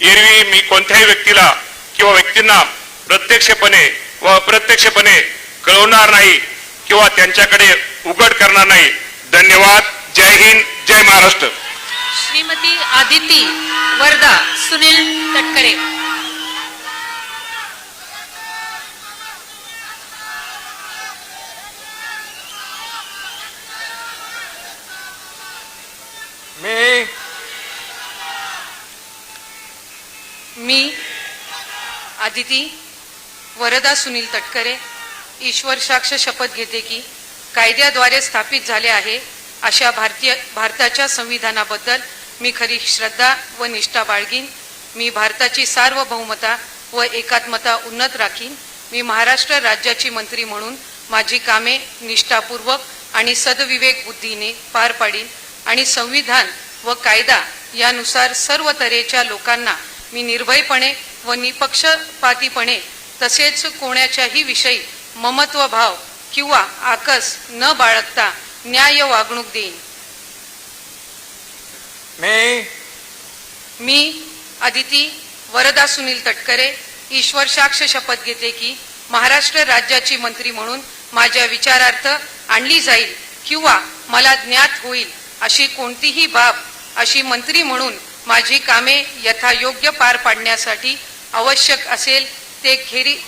एरवी मी कोणत्याही व्यक्तीला किंवा व्यक्तींना प्रत्यक्षपणे व अप्रत्यक्षपणे कळवणार नाही किंवा त्यांच्याकडे उघड करणार नाही. धन्यवाद. जय हिंद, जय महाराष्ट्र. श्रीमती आदिती वरदा सुनील तटकरे. मी आदिती वरदा सुनील तटकरे ईश्वर साक्ष शपथ घेते की कायद्याद्वारे स्थापित झाले आहे अशा भारताच्या संविधानाबद्दल मी खरी श्रद्धा व निष्ठा बाळगीन. मी भारताची सार्वभौमता व एकात्मता उन्नत राखीन. मी महाराष्ट्र राज्याची मंत्री म्हणून माझी कामे निष्ठापूर्वक आणि सदविवेक बुद्धीने पार पाडीन आणि संविधान व कायदा यानुसार सर्व तऱ्हेच्या लोकांना मी निर्भयपणे व निपक्षपातीपणे तसेच कोणाच्याही विषयी ममत्व भाव किंवा आकस न बाळगता न्याय वागणूक देईन. मी आदिती वरदा सुनील तटकरे ईश्वर साक्ष शपथ घेते की महाराष्ट्र राज्याची मंत्री म्हणून माझ्या विचारार्थ आणली जाईल किंवा मला ज्ञात होईल अशी कोणतीही बाब अशी मंत्री म्हणून माझी कामे यथायोग्य पार पाडण्यासाठी आवश्यक असेल ते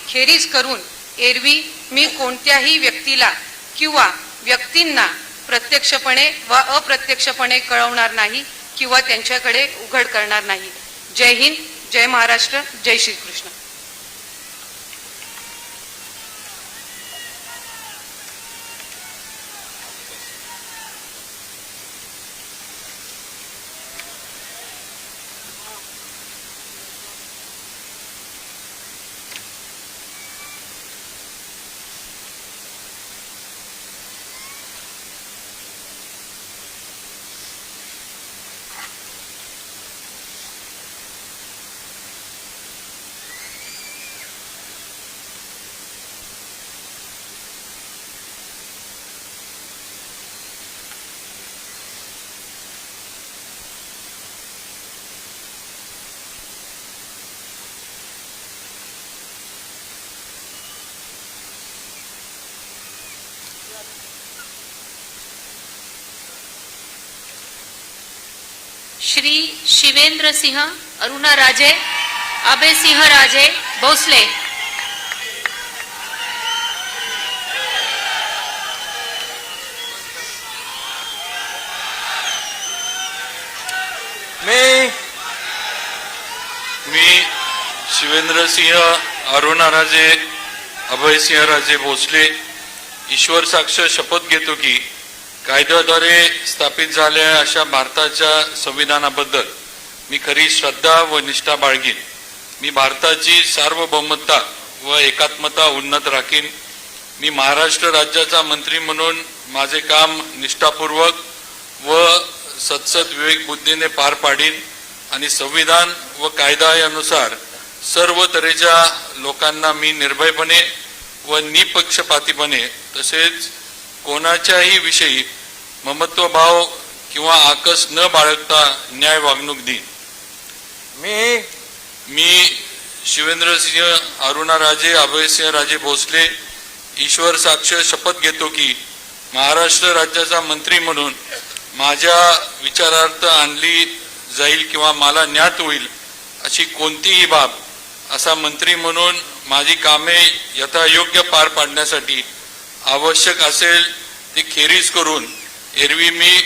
खेरीज करून एरवी मी कोणत्याही व्यक्तीला किंवा व्यक्तींना प्रत्यक्षपणे व अप्रत्यक्षपणे कळवणार नाही किंवा त्यांच्याकडे उघड करणार नाही. जय हिंद, जय महाराष्ट्र, जय श्रीकृष्ण. श्री शिवेंद्र सिंह अरुणा राजे अभय सिंह राजे भोसले. मी शिवेंद्र सिंह अरुणा राजे अभय सिंह राजे भोसले ईश्वर साक्ष शपथ घेतो की कायद्याद्वारे स्थापित झालेल्या अशा भारताच्या संविधानाबद्दल मी खरी श्रद्धा व निष्ठा बाळगीन. मी भारताची सार्वभौमता व एकात्मता उन्नत राखीन. मी महाराष्ट्र राज्याचा मंत्री म्हणून माझे काम निष्ठापूर्वक व सत्सद विवेक बुद्धीने पार पाडीन आणि संविधान व कायदा यानुसार सर्व तऱ्हेच्या लोकांना मी निर्भयपणे व निपक्षपातीपणे तसेच कोणाच्याही विषयी ममत्वभाव किंवा आकस न बाळगता न्याय वागणूक देईन. मी शिवेंद्र सिंह अरुणा राजे अभय सिंह राजे भोसले ईश्वर साक्ष शपथ घेतो की महाराष्ट्र राज्याचा मंत्री म्हणून माझ्या विचारार्थ आणली जाईल किंवा मला ज्ञात होईल अशी कोणतीही बाब असा मंत्री म्हणून माझी कामे यथायोग्य पार पाडण्यासाठी आवश्यक असेल ती खेरीज करून एरवी मी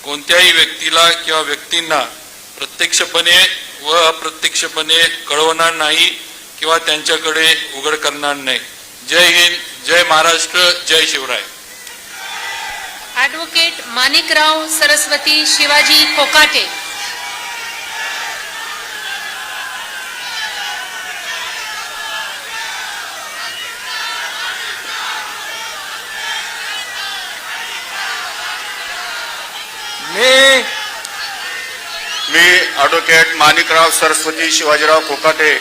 कोणत्याही व्यक्तीला किंवा व्यक्तींना प्रत्यक्षपणे व अप्रत्यक्षपणे कळवणार नाही किंवा त्यांच्याकडे उघड करणार नाही. जय हिंद, जय महाराष्ट्र, जय शिवराय. ॲडव्होकेट माणिकराव सरस्वती शिवाजी कोकाटे. मी ॲडव्होकेट माणिकराव सरस्वती शिवाजीराव कोकाटे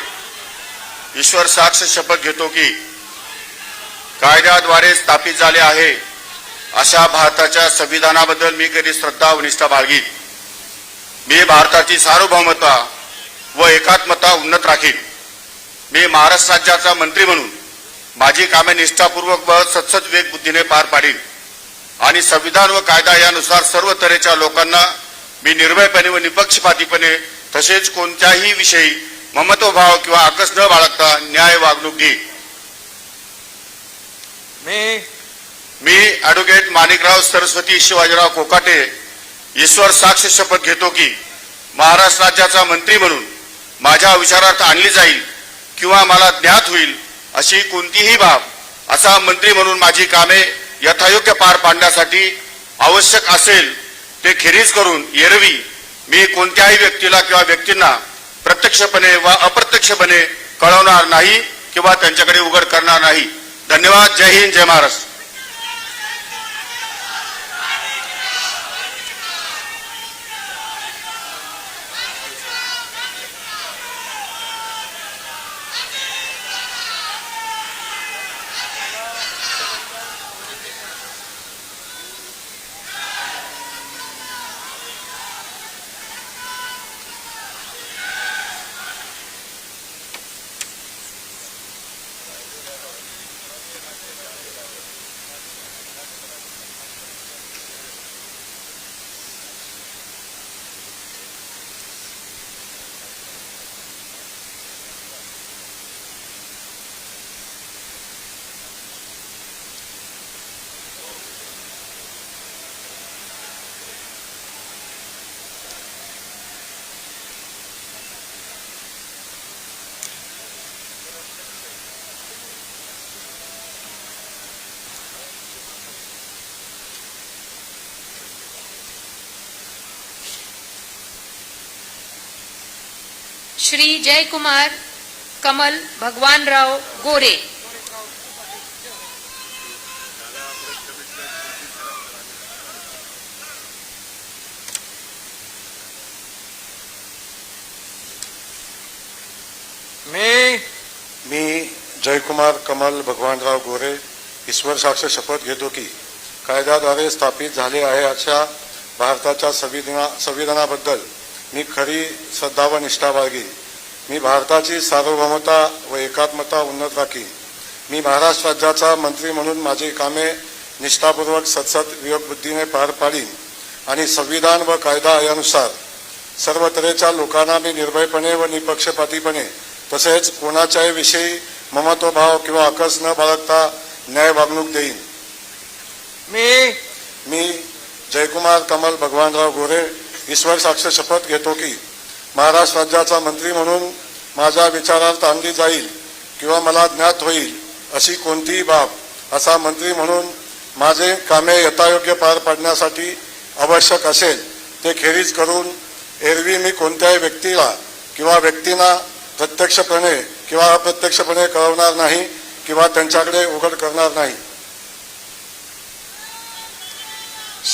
ईश्वर साक्ष शपथ घेतो की कायद्याद्वारे स्थापित झाले आहे अशा भारताच्या संविधानाबद्दल मी कधी श्रद्धा व निष्ठा बाळगीन. मी भारताची सार्वभौमता व एकात्मता उन्नत राखीन. मी महाराष्ट्र राज्याचा मंत्री म्हणून माझी कामे निष्ठापूर्वक व सत्सद विवेक बुद्धीने पार पाडीन आणि संविधान व कायदा यानुसार सर्व तऱ्हेच्या लोकांना मी निर्भयपणे व निपक्षपातीपणे तसेच कोणत्याही विषयी ममत्वभाव किंवा आकस न बाळगता न्याय वागणूक देईन. मी ॲडव्होकेट माणिकराव सरस्वती शिवाजीराव कोकाटे ईश्वर साक्ष शपथ घेतो की महाराष्ट्र राज्याचा मंत्री म्हणून माझ्या विचारार्थ आणली जाईल किंवा मला ज्ञात होईल अशी कोणतीही बाब असा मंत्री म्हणून माझी कामे यथायोग्य पार पाडण्यासाठी आवश्यक असेल ते खेरीज करून एरवी मी कोणत्याही व्यक्तीला किंवा व्यक्तींना प्रत्यक्षपणे व अप्रत्यक्षपणे कळवणार नाही किंवा त्यांच्याकडे उघड करणार नाही. धन्यवाद. जय हिंद, जय महाराष्ट्र. श्री जयकुमार कमल भगवानराव गोरे. मी जयकुमार कमल भगवानराव गोरे ईश्वर साक्ष शपथ घेतो की कायद्याद्वारे स्थापित झाले आहे अशा भारताच्या संविधानाबद्दल मी खरी श्रद्धा व निष्ठा बाळगीन. मी भारताची सार्वभौमता व एकात्मता उन्नत राखीन. मी महाराष्ट्र राज्याचा मंत्री म्हणून माझी कामे निष्ठापूर्वक सत्सद विवेकबुद्धीने पार पाडीन आणि संविधान व कायदा यानुसार सर्व तऱ्हेच्या लोकांना मी निर्भयपणे व निपक्षपातीपणे तसेच कोणाच्याही विषयी ममत्वभाव किंवा आकस न बाळगता न्याय वागणूक देईन. मी जयकुमार कमल भगवानराव गोरे ईश्वर साक्ष शपथ घेतो की महाराष्ट्र राज्याचा मंत्री म्हणून माझ्या विचारार्थ आणली जाईल किंवा मला ज्ञात होईल अशी कोणतीही बाब असा मंत्री म्हणून माझे कामे यथायोग्य पार पाडण्यासाठी आवश्यक असेल ते खेरीज करून एरवी मी कोणत्याही व्यक्तीला किंवा व्यक्तींना प्रत्यक्षपणे किंवा अप्रत्यक्षपणे कळवणार नाही किंवा त्यांच्याकडे उघड करणार नाही.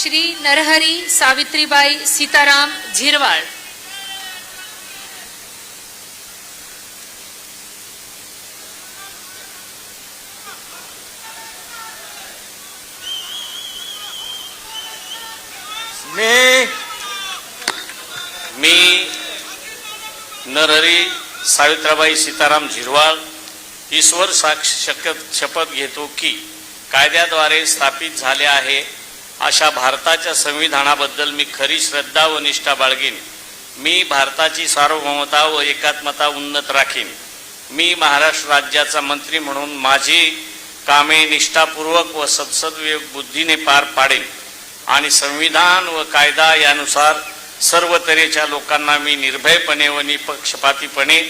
श्री नरहरी सावित्रीबाई सीताराम झिरवाळ. मी नरहरी सावित्राबाई सीताराम झिरवाळ ईश्वर साक्ष शपथ घेतो की कायद्याद्वारे स्थापित झाले आहे अशा भारताच्या संविधानाबद्दल मी खरी श्रद्धा व निष्ठा बाळगीन. मी भारताची सार्वभौमता व एकात्मता उन्नत राखीन. मी महाराष्ट्र राज्याचा मंत्री म्हणून माझी कामे निष्ठापूर्वक व सत्सद बुद्धीने पार पाडेन आणि संविधान व कायदा यानुसार सर्व तऱ्हेच्या लोकांना मी निर्भयपणे व निपक्षपातीपणे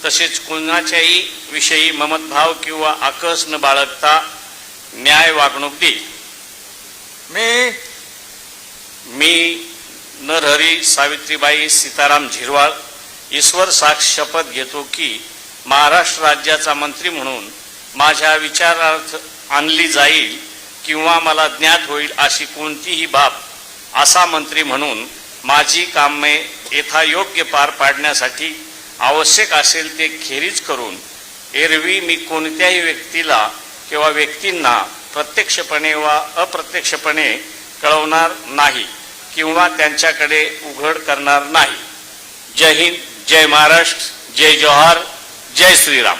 तसेच कोणाच्याही विषयी ममतभाव किंवा आकस न बाळगता न्याय वागणूक देईन. मी नरहरी सावित्रीबाई सीताराम झिरवाळ ईश्वर साक्ष शपथ घेतो की महाराष्ट्र राज्याचा मंत्री म्हणून माझ्या विचारार्थ आणली जाईल किंवा मला ज्ञात होईल अशी कोणतीही बाब असा मंत्री म्हणून माझी कामे यथायोग्य पार पाडण्यासाठी आवश्यक असेल ते खेरीज करून एरवी मी कोणत्याही व्यक्तीला किंवा व्यक्तींना प्रत्यक्षपणे वा अप्रत्यक्षपणे कळवणार नाही किंवा त्यांच्याकडे उघड करणार नाही. जय हिंद, जय महाराष्ट्र, जय जोहार, जय श्रीराम.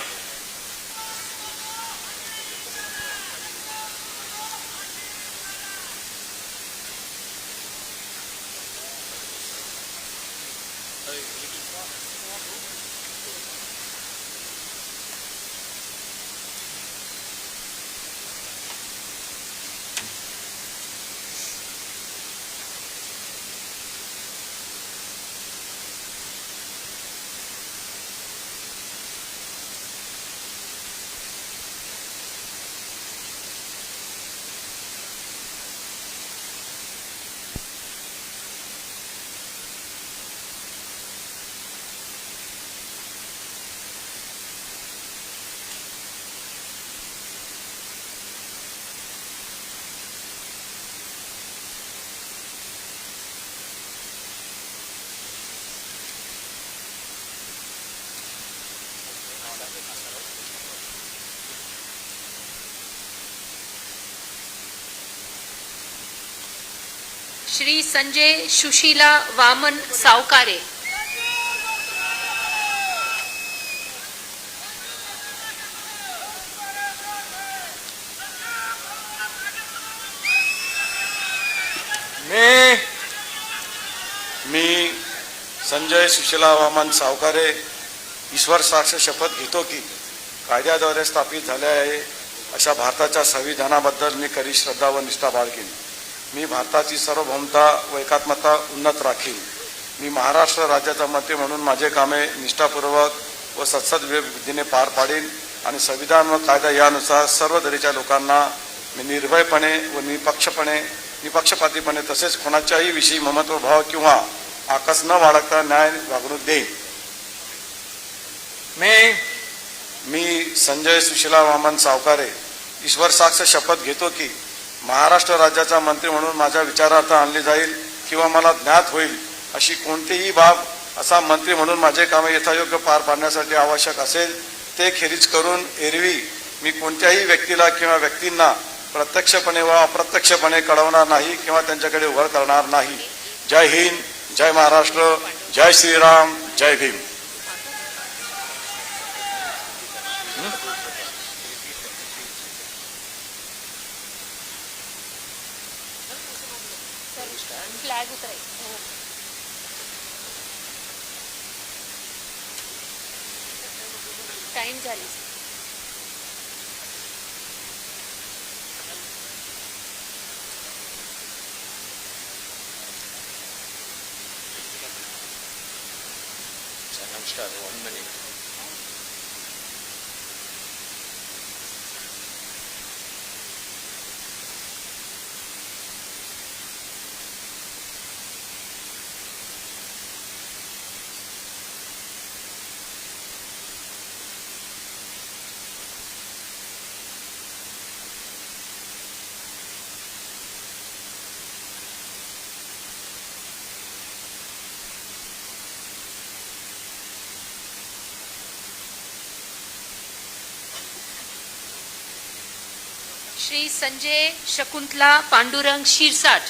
श्री संजय सुशीला वामन सावकारे, मी संजय सुशीला वामन सावकारे ईश्वर साक्ष शपथ घेतो की कायद्याद्वारे स्थापित झाले आहे अशा भारताच्या संविधानाबद्दल मी खरी श्रद्धा व निष्ठा बाळगीन. मी भारताची सार्वभौमता व एकात्मता उन्नत राखीन. मी महाराष्ट्र राज्याचा मंत्री म्हणून माझे कामे निष्ठापूर्वक व सत्सद्विवेकबुद्धीने पार पाडीन आणि संविधान व कायदा यानुसार सर्व दरीच्या लोकांना मी निर्भयपणे व निपक्षपातीपणे तसेच कोणाच्याही विषयी ममत्वभाव किंवा आकस न बाळगता न्याय वागणूक देईन. मी संजय सुशीला वामन सावकारे ईश्वर साक्ष शपथ घेतो की महाराष्ट्र राज्याचा मंत्री म्हणून माझ्या विचारार्थ आणली जाईल किंवा मला ज्ञात होईल अशी कोणतीही बाब असा मंत्री म्हणून माझे कामे यथायोग्य पार पाडण्यासाठी आवश्यक असेल ते खेरीज करून एरवी मी कोणत्याही व्यक्तीला किंवा व्यक्तींना प्रत्यक्षपणे व अप्रत्यक्षपणे कळवणार नाही किंवा त्यांच्याकडे वर करणार नाही. जय हिंद, जय महाराष्ट्र, जय श्रीराम, जय भीम. फ्लॅग उतराय. टाइम झाली. नमस्कार. 1 minute. श्री संजय शकुंतला पांडुरंग शिरसाट,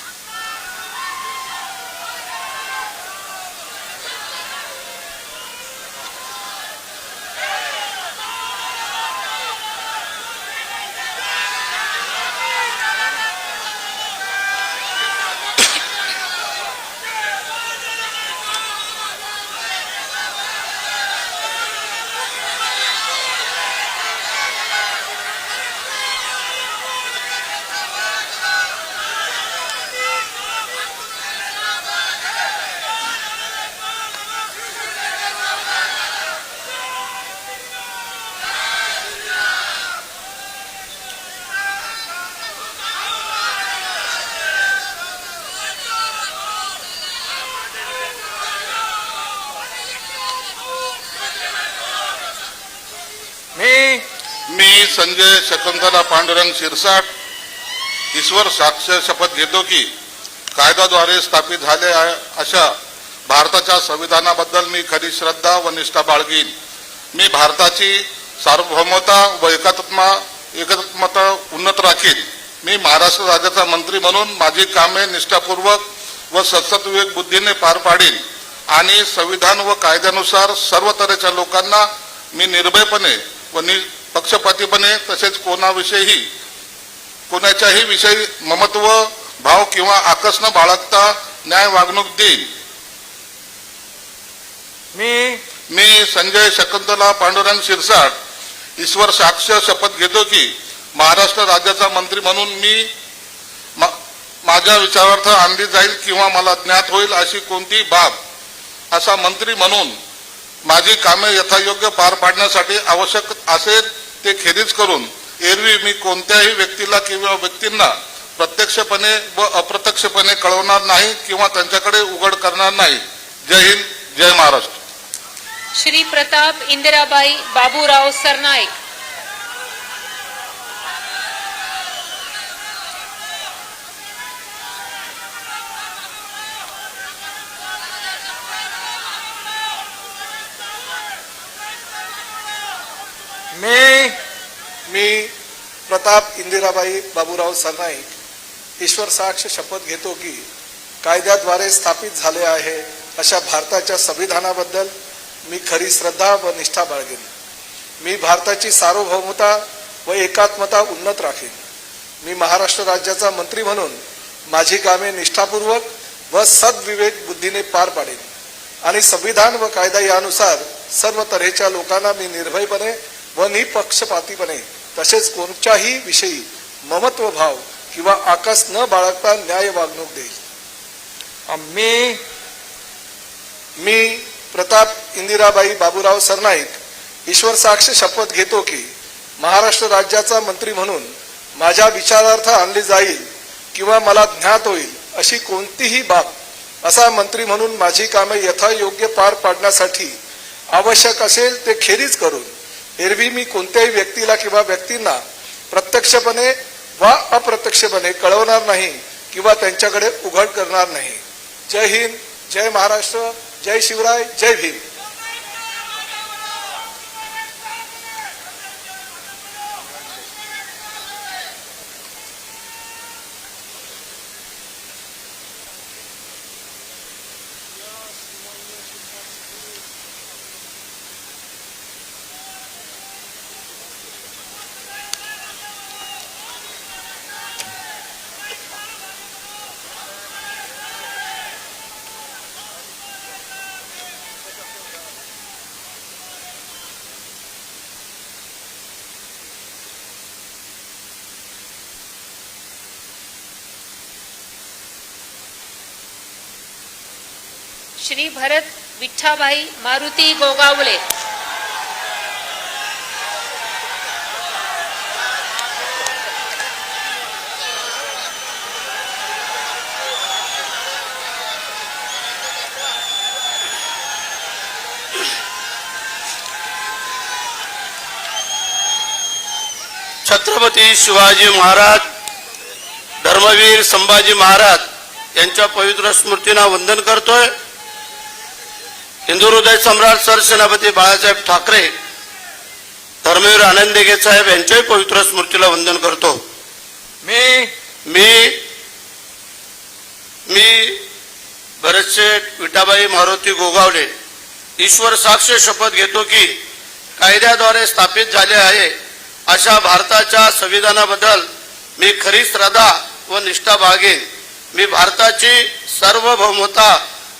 मी संजय शकुंतला पांडुरंग शिरसाट ईश्वर साक्ष शपथ घेतो की कायद्याद्वारे स्थापित झाले आहे अशा भारताच्या संविधानाबद्दल मी खरी श्रद्धा व निष्ठा बाळगीन. मी भारताची सार्वभौमता व एकात्मता उन्नत राखीन. मी महाराष्ट्र राज्याचा मंत्री म्हणून माझी कामे निष्ठापूर्वक व सत्सद्विवेक बुद्धीने पार पाडीन आणि संविधान व कायद्यानुसार सर्व तऱ्हेच्या लोकांना मी निर्भयपणे व निपक्षपातीपणे तसेच कोणाच्याही विषयी ममत्व भाव किंवा आकस न बाळगता न्याय वागणूक देईन. मी संजय शकुंतला पांडुरंग शिरसाट ईश्वर साक्ष शपथ घेतो की महाराष्ट्र राज्याचा मंत्री म्हणून मी माझ्या विचारार्थ आणली जाईल किंवा मला ज्ञात होईल अशी कोणती बाब असा मंत्री म्हणून माझी कामे यथायोग्य पार पाडण्यासाठी आवश्यक असेल ते खेरीज करून एरवी मी कोणत्याही व्यक्तीला किंवा व्यक्तींना प्रत्यक्षपणे व अप्रत्यक्षपणे कळवणार नाही किंवा त्यांच्याकडे उघड करणार नाही. जय हिंद, जय महाराष्ट्र. श्री प्रताप इंदिराबाई बाबूराव सरनाईक, मी प्रताप इंदिराबाई बाबूराव सरनाईक ईश्वर साक्ष शपथ घेतो की कायद्याद्वारे स्थापित झाले आहे अशा भारताच्या संविधानाबद्दल मी खरी श्रद्धा व निष्ठा बाळगेन. मी भारताची सार्वभौमता व एकात्मता उन्नत राखीन. मी महाराष्ट्र राज्याचा मंत्री म्हणून माझी कामे निष्ठापूर्वक व सद्विवेक बुद्धीने पार पाडेन आणि संविधान व कायदा यानुसार सर्व तऱ्हेच्या लोकांना मी निर्भयपणे व निपक्षपातीपणे तसेच कोणत्याही विषयी ममत्व भाव किंवा आकस न बाळगता न्याय वागणूक देईल. मी प्रताप इंदिराबाई बाबूराव सरनाईक ईश्वर साक्ष शपथ घेतो की महाराष्ट्र राज्याचा मंत्री म्हणून माझ्या विचारार्थ आणली जाईल किंवा मला ज्ञात होईल अशी कोणतीही बाब असा मंत्री म्हणून माझी कामे यथायोग्य पार पाडण्यासाठी आवश्यक असेल ते खेरीज करून एरवी मी कोणत्याही व्यक्तीला किंवा व्यक्तींना प्रत्यक्षपणे वा अप्रत्यक्षपणे कळवणार नाही किंवा त्यांच्याकडे उघड करणार नाही. जय हिंद, जय महाराष्ट्र, जय शिवराय, जय भीम. श्री भरत विठ्ठाबाई मारुती गोगावले. छत्रपती शिवाजी महाराज, धर्मवीर संभाजी महाराज यांच्या पवित्र स्मृतींना वंदन करतोय. हिंदू हृदय सम्राट सरसेनापती बाळासाहेब ठाकरे, धर्मवीर आनंद दिघे साहेब यांच्याही पवित्र स्मृतीला वंदन करतो. मी भरतशेठ विठाबाई मारुती गोगावले ईश्वर साक्ष शपथ घेतो की कायद्याद्वारे स्थापित झाले आहे अशा भारताच्या संविधानाबद्दल मी खरी श्रद्धा व निष्ठा बाळगेन. मी भारताची सार्वभौमता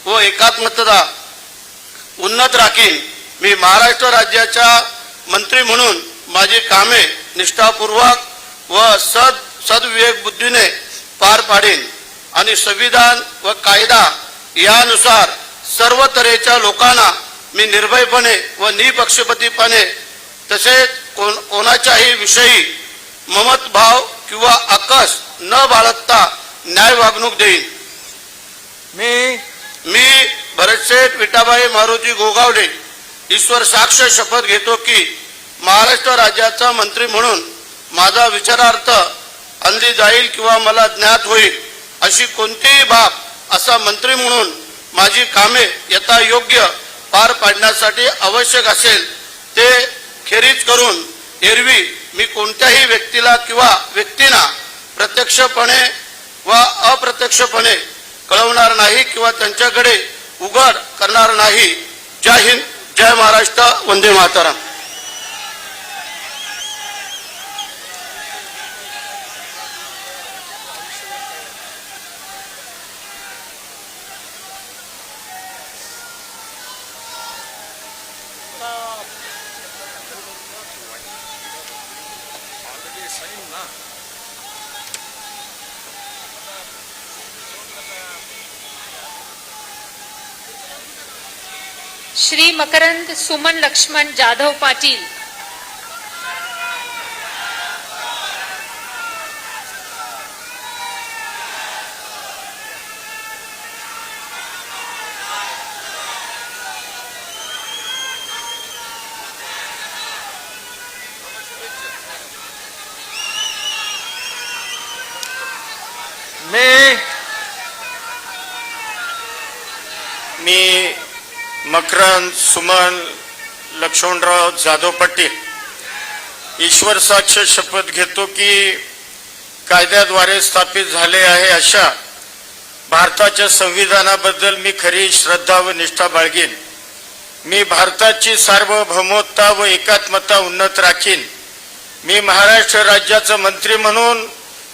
व एकात्मता उन्नत राखीन. मी महाराष्ट्र राज्याच्या मंत्री म्हणून माझी कामे निष्ठापूर्वक व सद्विवेक बुद्धीने पार पाडेन आणि संविधान व कायदा यानुसार सर्व तऱ्हेच्या लोकांना मी निर्भयपणे व निपक्षपातीपणे तसेच कोणाच्याही विषयी ममतभाव किंवा आकस न बाळगता न्याय वागणूक देईन. मी भरतशेठ विठाबाई मारुती गोगावले ईश्वर साक्ष शपथ घेतो की महाराष्ट्र राज्याचा मंत्री म्हणून माझा विचारार्थ आणली जाईल किंवा मला ज्ञात होईल अशी कोणतीही बाब असा मंत्री म्हणून माझी कामे यथायोग्य पार पाडण्यासाठी आवश्यक असेल ते खेरीज करून एरवी मी कोणत्याही व्यक्तीला किंवा व्यक्तींना प्रत्यक्षपणे व अप्रत्यक्षपणे कळवणार नाही किंवा त्यांच्याकडे उघड करणार नाही. जय हिंद, जय महाराष्ट्र, वंदे मातरम. श्री मकरंद सुमन लक्ष्मण जाधव पाटील. मी मकरंद सुमन लक्ष्मणराव जाधव पाटील ईश्वर साक्ष शपथ घेतो की कायद्याद्वारे स्थापित झाले आहे अशा भारताच्या संविधानाबद्दल मी खरी श्रद्धा व निष्ठा बाळगीन. मी भारताची सार्वभौमता व एकात्मता उन्नत राखीन. मी महाराष्ट्र राज्याचा मंत्री म्हणून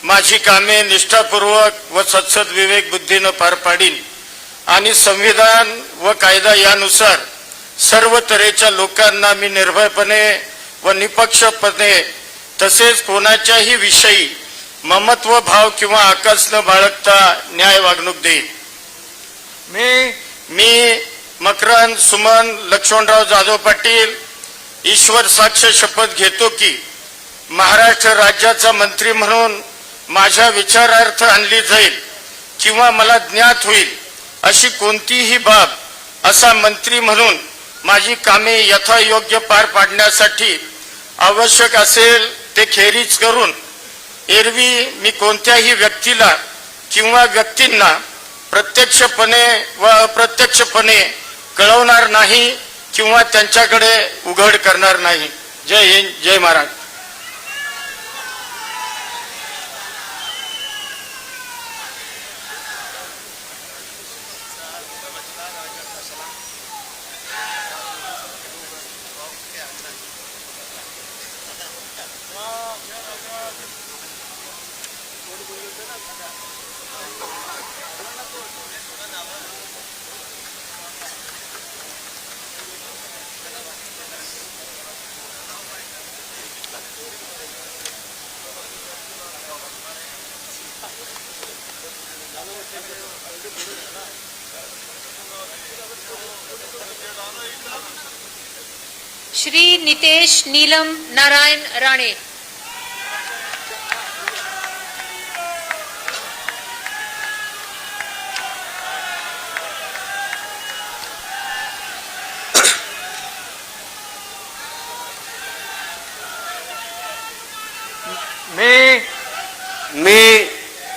माझी कामे निष्ठापूर्वक व सत्सद विवेक बुद्धीनं पार पाडीन आणि संविधान व कायदा यानुसार सर्व तऱ्हेच्या लोकांना मी निर्भयपणे व निपक्षपणे तसेच कोणाच्याही विषयी ममत्व भाव किंवा आकस न बाळगता न्याय वागणूक देईन. मी मकरंद सुमन लक्ष्मणराव जाधव पाटील ईश्वर साक्ष शपथ घेतो की महाराष्ट्र राज्याचा मंत्री म्हणून माझ्या विचारार्थ आणली जाईल किंवा मला ज्ञात होईल अशी कोणतीही बाब असा मंत्री म्हणून माझी कामे यथायोग्य पार पाडण्यासाठी आवश्यक असेल ते खेरीज करून एरवी मी कोणत्याही व्यक्तीला किंवा व्यक्तींना प्रत्यक्षपणे व अप्रत्यक्षपणे कळवणार नाही किंवा त्यांच्याकडे उघड करणार नाही. जय हिंद, जय महाराष्ट्र. श्री नितेश नीलम नारायण राणे. मी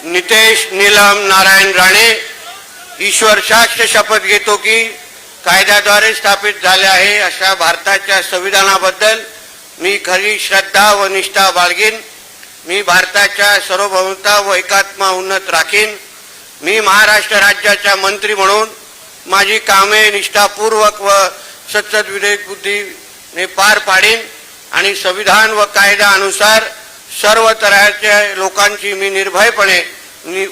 नितेश नीलम नारायण राणे ईश्वर साक्ष शपथ घेतो की कायद्याद्वारे स्थापित झाले आहे अशा भारताच्या संविधानाबद्दल मी खरी श्रद्धा व निष्ठा बाळगीन. मी भारताच्या सार्वभौमता व एकात्मता उन्नत राखीन. मी महाराष्ट्र राज्याचा मंत्री म्हणून माझी कामे निष्ठापूर्वक व सत्सद विवेक बुद्धीने पार पाडीन आणि संविधान व कायद्यानुसार सर्व तऱ्हेच्या लोकांची मी निर्भयपणे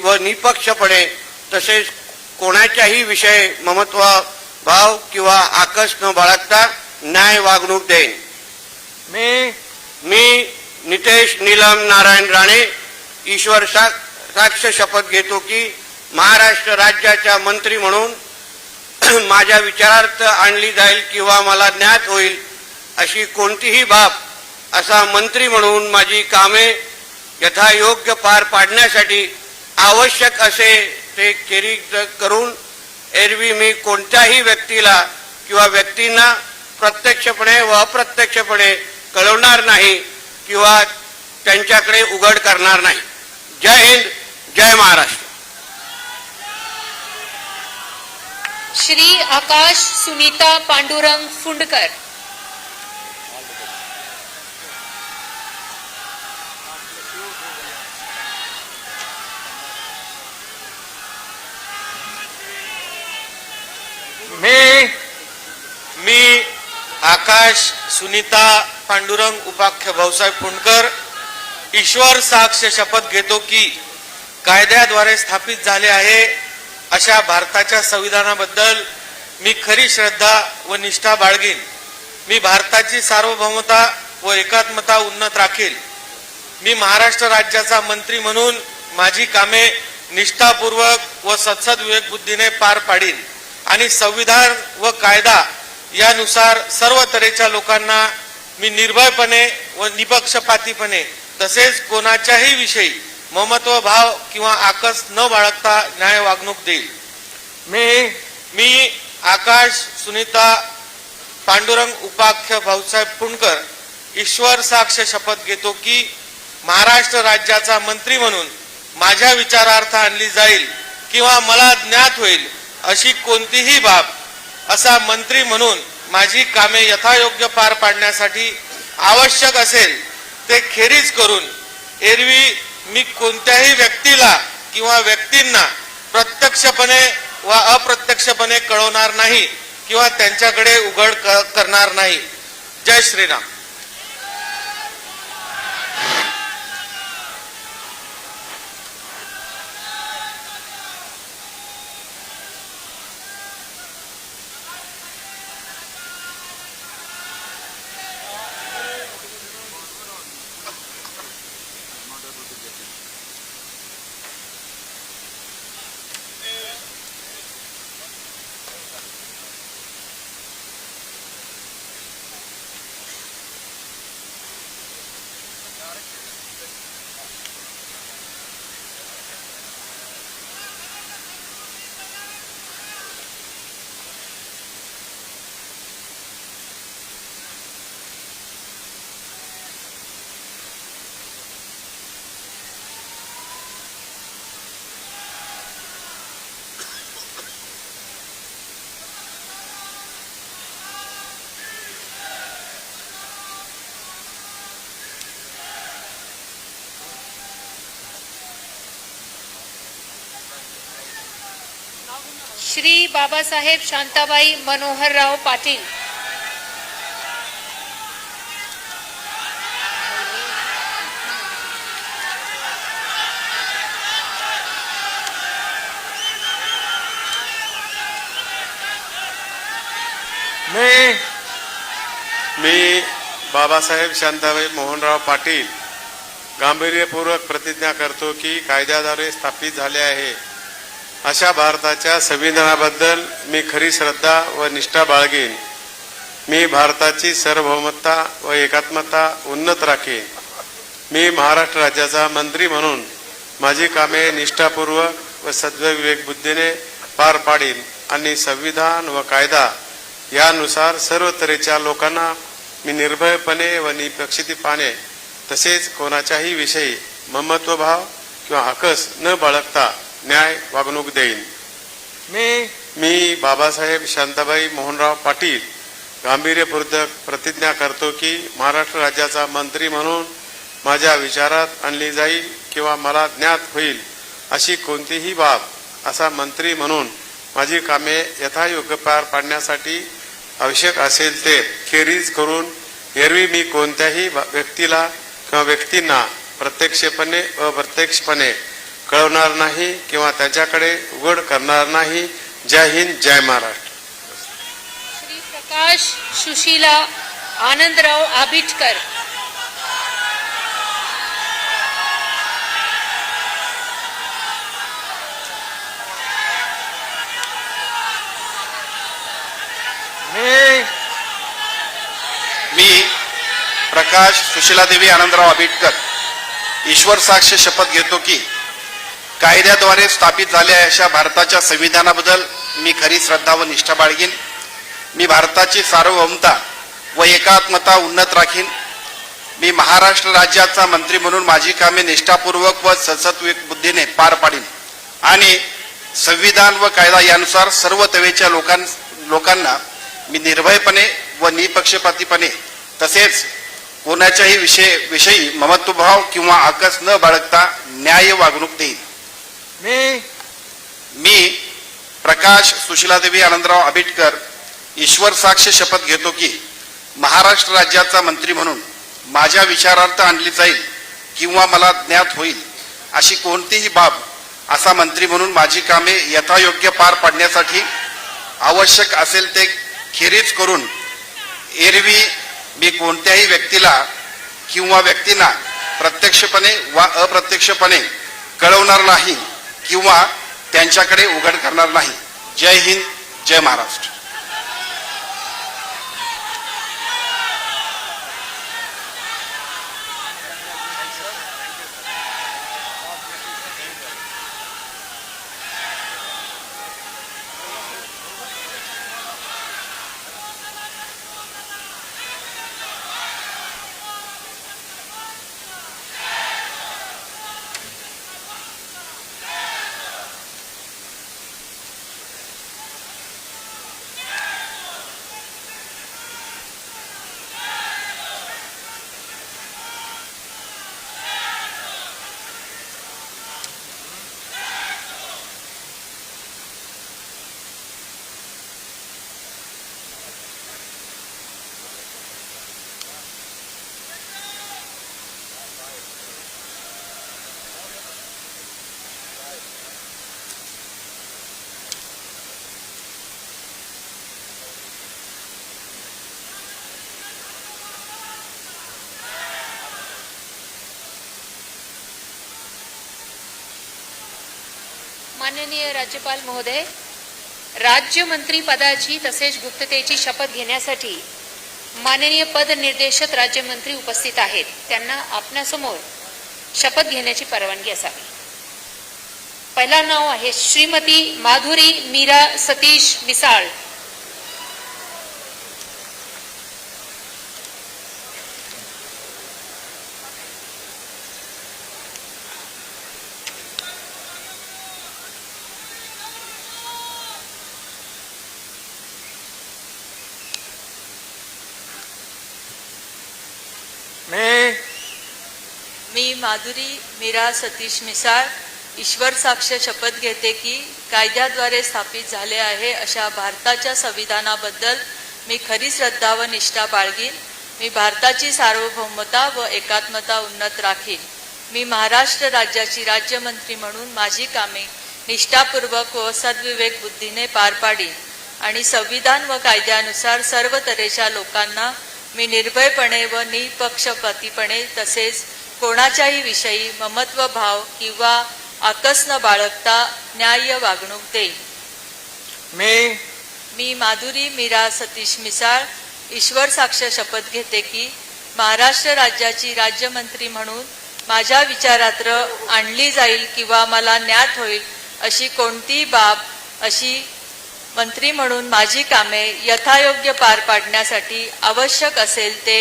व निपक्षपणे तसेच कोणाच्याही विषय ममत्व भाव किंवा आकस न बाळगता न्याय वागणूक देईन. मी नितेश नीलम नारायण राणे ईश्वर साक्ष शपथ घेतो की महाराष्ट्र राज्याच्या मंत्री म्हणून माझ्या विचारार्थ आणली जाईल किंवा मला ज्ञात होईल अशी कोणतीही बाब असा मंत्री म्हणून माझी कामे यथायोग्य पार पाडण्यासाठी आवश्यक असे ते खेरीज करून एरवी मी कोणत्याही व्यक्तीला किंवा व्यक्तींना प्रत्यक्षपणे व अप्रत्यक्षपणे कळवणार नाही किंवा त्यांच्याकडे उघड करणार नाही. जय हिंद, जय महाराष्ट्र. श्री आकाश सुनीता पांडुरंग फुंडकर. मी आकाश सुनीता पांडुरंग उपाख्य भाऊसाहेब फुंडकर ईश्वर साक्ष शपथ घेतो की कायद्याद्वारे स्थापित झाले आहे अशा भारताच्या संविधानाबद्दल मी खरी श्रद्धा व निष्ठा बाळगीन. मी भारताची सार्वभौमता व एकात्मता उन्नत राखील. मी महाराष्ट्र राज्याचा मंत्री म्हणून माझी कामे निष्ठापूर्वक व सत्सद विवेक बुद्धीने पार पाडीन आणि संविधान व कायदा यानुसार सर्व तऱ्हेच्या लोकांना मी निर्भयपणे व निपक्षपातीपणे तसेच कोणाच्याही विषयी ममत्व भाव किंवा आकस न बाळगता न्याय वागणूक देईल. मी आकाश सुनीता पांडुरंग उपाख्य भाऊसाहेब फुंडकर ईश्वर साक्ष शपथ घेतो की महाराष्ट्र राज्याचा मंत्री म्हणून माझ्या विचारार्थ आणली जाईल किंवा मला ज्ञात होईल अशी कोणतीही बाब असा मंत्री म्हणून माझी कामे यथायोग्य पार पाडण्यासाठी आवश्यक असेल ते खेरीज करून एरवी मी कोणत्याही व्यक्तीला किंवा व्यक्तींना प्रत्यक्षपणे व अप्रत्यक्षपणे कळवणार नाही किंवा त्यांच्याकडे उघड करणार नाही. जय श्रीराम. श्री बाबासाहेब शांताबाई मनोहरराव पाटील. मी बाबासाहेब शांताबाई मोहनराव पाटील गांभीर्यपूर्वक प्रतिज्ञा करतो की कायद्याद्वारे स्थापित झाले आहे अशा भारताच्या संविधानाबद्दल मी खरी श्रद्धा व निष्ठा बाळगेन. मी भारताची सार्वभौमता व एकात्मता उन्नत राखेन. मी महाराष्ट्र राज्याचा मंत्री म्हणून माझी कामे निष्ठापूर्वक व सद्विवेक बुद्धीने पार पाडीन आणि संविधान व कायदा यानुसार सर्व तऱ्हेच्या लोकांना मी निर्भयपणे व निपक्षपातीपणे तसेच कोणाच्याही विषयी ममत्वभाव किंवा हकस न बाळगता न्याय वागणूक देईन. मी बाबासाहेब शांताबाई मोहनराव पाटील गांभीर्यपूर्वक प्रतिज्ञा करतो की महाराष्ट्र राज्याचा मंत्री म्हणून माझ्या विचारात आणली जाईल किंवा मला ज्ञात होईल अशी कोणतीही बाब असा मंत्री म्हणून माझी कामे यथायोग्य पार पाडण्यासाठी आवश्यक असेल ते खेरीज करून एरवी मी कोणत्याही व्यक्तीला किंवा व्यक्तींना प्रत्यक्षपणे अप्रत्यक्षपणे कळवणार नाही किंवा त्याच्याकडे उघड करणार नाही. जय हिंद, जय महाराष्ट्र. श्री प्रकाश सुशीला आनंदराव आबिटकर. मी प्रकाश सुशीलादेवी आनंदराव आबिटकर ईश्वर साक्ष शपथ घेतो की कायद्याद्वारे स्थापित झालेल्या अशा भारताच्या संविधानाबद्दल मी खरी श्रद्धा व निष्ठा बाळगीन. मी भारताची सार्वभौमता व एकात्मता उन्नत राखीन. मी महाराष्ट्र राज्याचा मंत्री म्हणून माझी कामे निष्ठापूर्वक व सद्विवेक बुद्धीने पार पाडीन आणि संविधान व कायदा यानुसार सर्व तऱ्हेच्या लोकांना मी निर्भयपणे व निपक्षपातीपणे तसेच कोणाच्याही विषयी ममत्वभाव किंवा आकस न बाळगता न्याय वागणूक देईन. मी प्रकाश सुशीलादेवी आनंदराव आबिटकर ईश्वर साक्ष शपथ घेतो की महाराष्ट्र राज्याचा मंत्री म्हणून माझ्या विचारार्थ आणली जाईल किंवा मला ज्ञात होईल अशी कोणतीही बाब असा मंत्री म्हणून माझी कामे यथायोग्य पार पाडण्यासाठी आवश्यक असेल ते खेरीज करून एरवी मी कोणत्याही व्यक्तीला किंवा व्यक्तींना प्रत्यक्षपणे वा अप्रत्यक्षपणे कळवणार नाही किंवा त्यांच्याकडे उघड करणार नाही. जय हिंद, जय महाराष्ट्र. माननीय राज्यपाल महोदय, राज्यमंत्री पदाची तसेच गुप्ततेची शपथ घेण्यासाठी माननीय पद निर्देशक राज्यमंत्री उपस्थित आहेत. त्यांना आपणासमोर शपथ घेण्याची परवानगी असावी. पहिला नाव आहे श्रीमती माधुरी मीरा सतीश मिसाळ. मी माधुरी मीरा सतीश मिसाळ ईश्वर साक्ष शपथ घेते की कायद्याद्वारे स्थापित झाले आहे अशा भारताच्या संविधानाबद्दल मी खरी श्रद्धा व निष्ठा बाळगीन. मी भारताची सार्वभौमता व एकात्मता उन्नत राखीन. मी महाराष्ट्र राज्याची राज्यमंत्री म्हणून माझी कामे निष्ठापूर्वक व सद्विवेक बुद्धीने पार पाडीन आणि संविधान व कायद्यानुसार सर्व तऱ्हेच्या लोकांना मी निर्भयपणे व निपक्षपातीपणे तसेच कोणाच्याही विषयी ममत्व भाव किंवा आकस न बाळगता न्याय्य वागणूक देईन. मी माधुरी मीरा सतीश मिसाळ ईश्वर साक्ष शपथ घेते की महाराष्ट्र राज्याची राज्यमंत्री म्हणून माझ्या विचारात आणली जाईल किंवा मला ज्ञात होईल अशी कोणतीही बाब अशी मंत्री म्हणून माझी कामे यथायोग्य पार पाडण्यासाठी आवश्यक असेल ते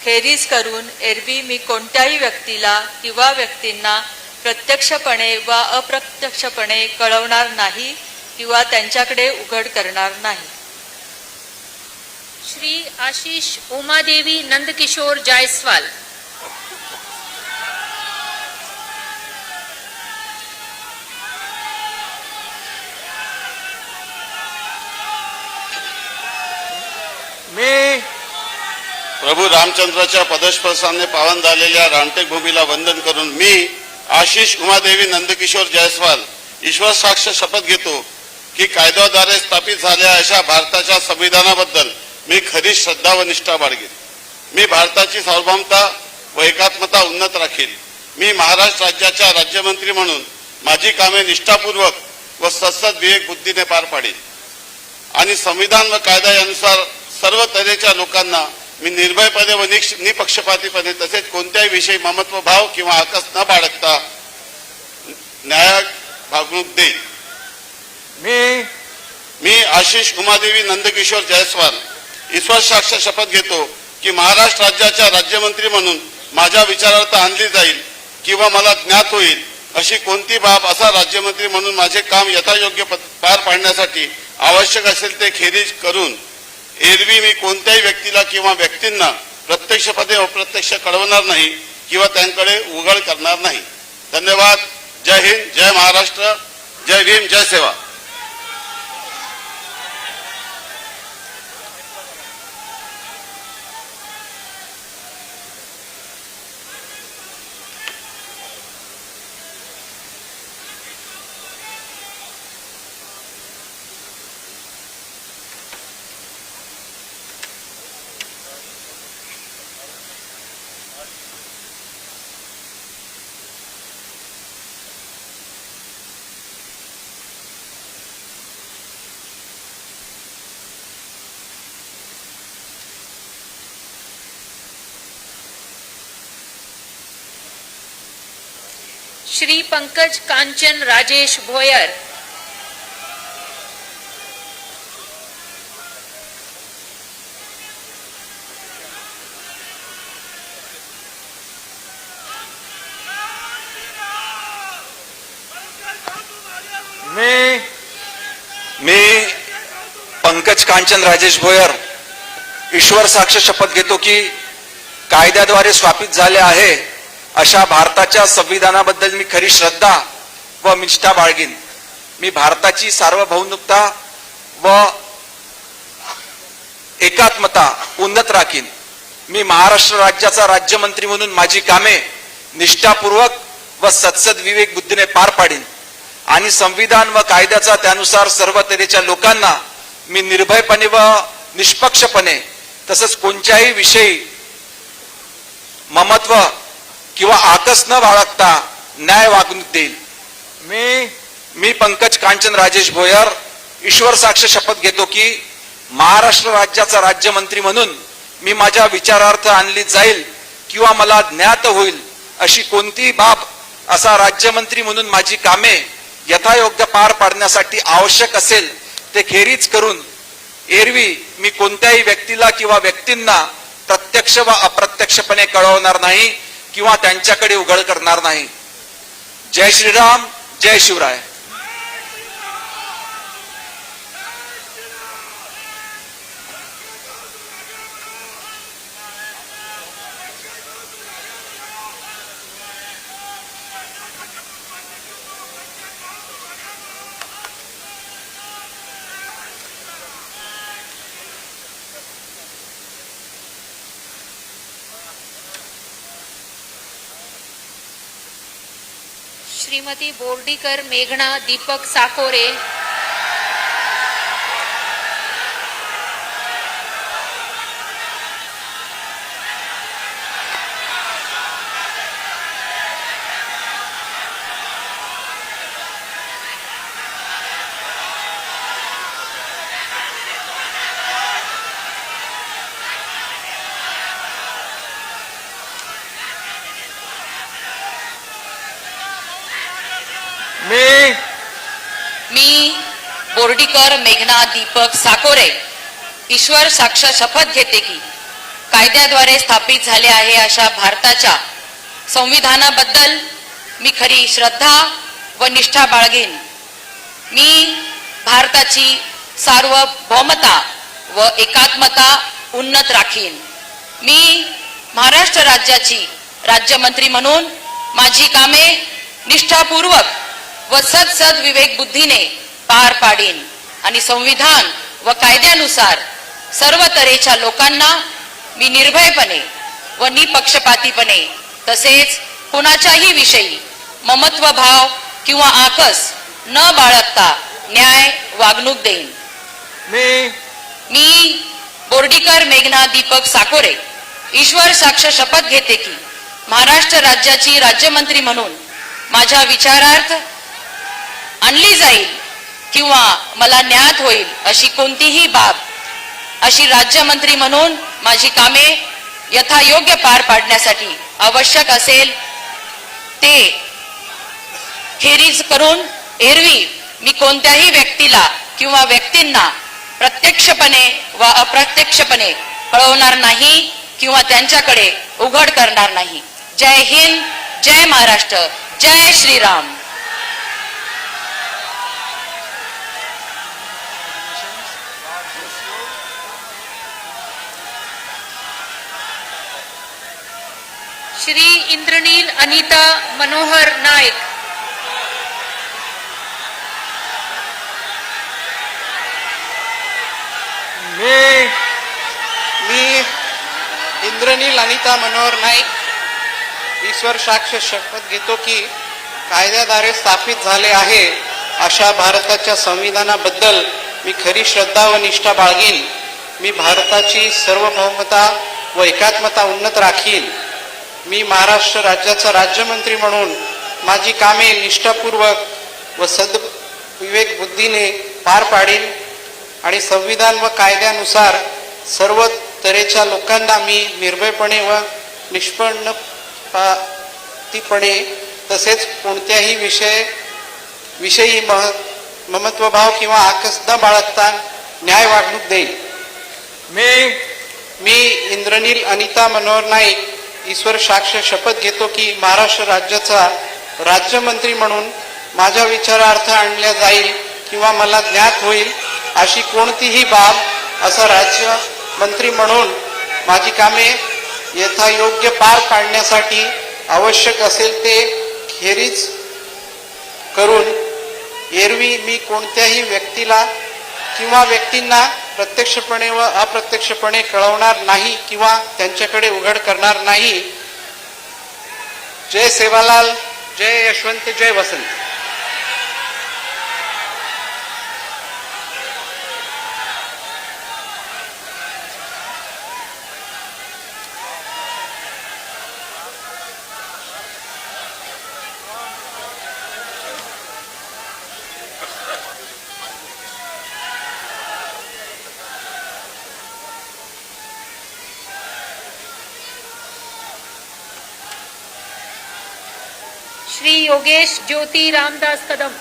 खेरीज करून एरवी मी कोणत्याही व्यक्तीला किंवा व्यक्तींना प्रत्यक्षपणे व अप्रत्यक्षपणे कळवणार नाही किंवा त्यांच्याकडे उघड करणार नाही. श्री आशिष उमादेवी नंदकिशोर जायसवाल. प्रभू रामचंद्राच्या पदस्पर्शाने पावन झालेल्या रामटेक भूमीला वंदन करून मी आशिष उमादेवी नंदकिशोर जायसवाल ईश्वर साक्ष शपथ घेतो की कायद्याद्वारे स्थापित झालेल्या अशा भारताच्या संविधानाबद्दल मी खरी श्रद्धा व निष्ठा बाळगीन. मी भारताची सार्वभौमता व एकात्मता उन्नत राखीन. मी महाराष्ट्र राज्याच्या राज्यमंत्री म्हणून माझी कामे निष्ठापूर्वक व सद्सद विवेक बुद्धीने पार पाडीन आणि संविधान व कायदा यानुसार सर्व तऱ्हेच्या लोकांना मी निर्भयपणे व निपक्षपातीपणे तसेच कोणत्याही विषयी ममत्व भाव किंवा आकस न बाळगता न्याय वागणूक देईन. मी आशिष उमादेवी नंदकिशोर जायसवाल ईश्वर साक्ष शपथ घेतो की महाराष्ट्र राज्याच्या राज्यमंत्री म्हणून माझ्या विचारार्थ आणली जाईल किंवा मला ज्ञात होईल अशी कोणती बाब असा राज्यमंत्री म्हणून माझे काम यथायोग्य पार पाडण्यासाठी आवश्यक असेल ते खेरीज करून एरवी मी कोणत्याही व्यक्तीला किंवा व्यक्तींना प्रत्यक्षपणे अप्रत्यक्ष कळवणार नाही किंवा त्यांकडे उघड करणार नाही. धन्यवाद. जय हिंद, जय महाराष्ट्र, जय भीम, जय सेवा. श्री पंकज कांचन राजेश भोयर. मी पंकज कांचन राजेश भोयर ईश्वर साक्ष शपथ घेतो की कायद्याद्वारे स्थापित झाले आहे अशा भारताच्या संविधानाबद्दल मी खरी श्रद्धा व निष्ठा बाळगीन. मी भारताची सार्वभौमता व एकात्मता उन्नत राखीन. मी महाराष्ट्र राज्याचा राज्यमंत्री म्हणून माझी कामे निष्ठापूर्वक व सद्सद विवेक बुद्धीने पार पाडीन आणि संविधान व कायद्याचा त्यानुसार सर्व तऱ्हेच्या लोकांना मी निर्भयपणे व निष्पक्षपणे तसंच कोणत्याही विषयी ममत्व किंवा आकस न बाळगता न्याय वागणूक देईल. मी पंकज कांचन राजेश भोयर ईश्वर साक्ष शपथ घेतो की महाराष्ट्र राज्याचा राज्यमंत्री म्हणून मी माझ्या विचारार्थ आणली जाईल किंवा मला ज्ञात होईल अशी कोणतीही बाब असा राज्यमंत्री म्हणून माझी कामे यथायोग्य पार पाडण्यासाठी आवश्यक असेल ते खेरीज करून एरवी मी कोणत्याही व्यक्तीला किंवा व्यक्तींना प्रत्यक्ष व अप्रत्यक्षपणे कळवणार नाही किंवा त्यांच्याकडे उघड करणार नाही. जय श्रीराम, जय शिवराय. श्रीमती बोर्डीकर मेघना दीपक साकोरे, मी बोर्डीकर मेघना दीपक साकोरे ईश्वर साक्ष शपथ घेते की कायद्याद्वारे स्थापित झाले आहे अशा भारताच्या संविधानाबद्दल मी खरी श्रद्धा व निष्ठा बाळगेन. मी भारताची सार्वभौमता व एकात्मता उन्नत राखीन. मी महाराष्ट्र राज्याची राज्यमंत्री म्हणून माझी कामे निष्ठापूर्वक व सद विवेक बुद्धीने पार पाडीन आणि संविधान व कायद्यानुसार सर्व तऱ्हेच्या लोकांना मी निर्भयपणे व निपक्षपातीपणे तसेच कोणाच्याही विषयी ममत्व भाव किंवा आकस न बाळगता न्याय वागणूक देईन. मी बोर्डीकर मेघना दीपक साकोरे ईश्वर साक्ष शपथ घेते की महाराष्ट्र राज्याची राज्यमंत्री म्हणून माझ्या विचारार्थ आणली जाईल किंवा मला ज्ञात होईल अशी कोणतीही बाब अशी राज्यमंत्री म्हणून माझी कामे यथायोग्य पार पाडण्यासाठी आवश्यक असेल ते खेरीज करून एरवी मी कोणत्याही व्यक्तीला किंवा व्यक्तींना प्रत्यक्षपणे व अप्रत्यक्षपणे कळवणार नाही किंवा त्यांच्याकडे उघड करणार नाही. जय हिंद, जय महाराष्ट्र, जय श्रीराम. श्री इंद्रनील अनिता मनोहर नाईक, मी इंद्रनील अनिता मनोहर नाईक ईश्वर साक्ष शपथ घेतो की कायद्याद्वारे स्थापित झाले आहे अशा भारताच्या संविधानाबद्दल मी खरी श्रद्धा व निष्ठा बाळगीन. मी भारताची सार्वभौमता व एकात्मता उन्नत राखीन. मी महाराष्ट्र राज्याचा राज्यमंत्री म्हणून माझी कामे निष्ठापूर्वक व सद्विवेक बुद्धीने पार पाडीन आणि संविधान व कायद्यानुसार सर्व तऱ्हेच्या लोकांना मी निर्भयपणे व निष्पक्षपातीपणे तसेच कोणत्याही विषयी ममत्वभाव किंवा आकस न बाळगता न्याय वागणूक देईल. मी इंद्रनील अनिता मनोहर नाईक ईश्वर साक्ष शपथ घेतो की महाराष्ट्र राज्याचा राज्यमंत्री म्हणून माझ्या विचारार्थ आणल्या जाईल किंवा मला ज्ञात होईल अशी कोणतीही बाब असा राज्यमंत्री म्हणून माझी कामे यथायोग्य पार पाडण्यासाठी आवश्यक असेल ते खेरीज करून एरवी मी कोणत्याही व्यक्तीला किंवा व्यक्तींना प्रत्यक्षपणे व अप्रत्यक्षपणे कळवणार नाही किंवा त्यांच्याकडे उघड करणार नाही. जय सेवालाल, जय यशवंत, जय वसंत. श्री योगेश ज्योती रामदास कदम,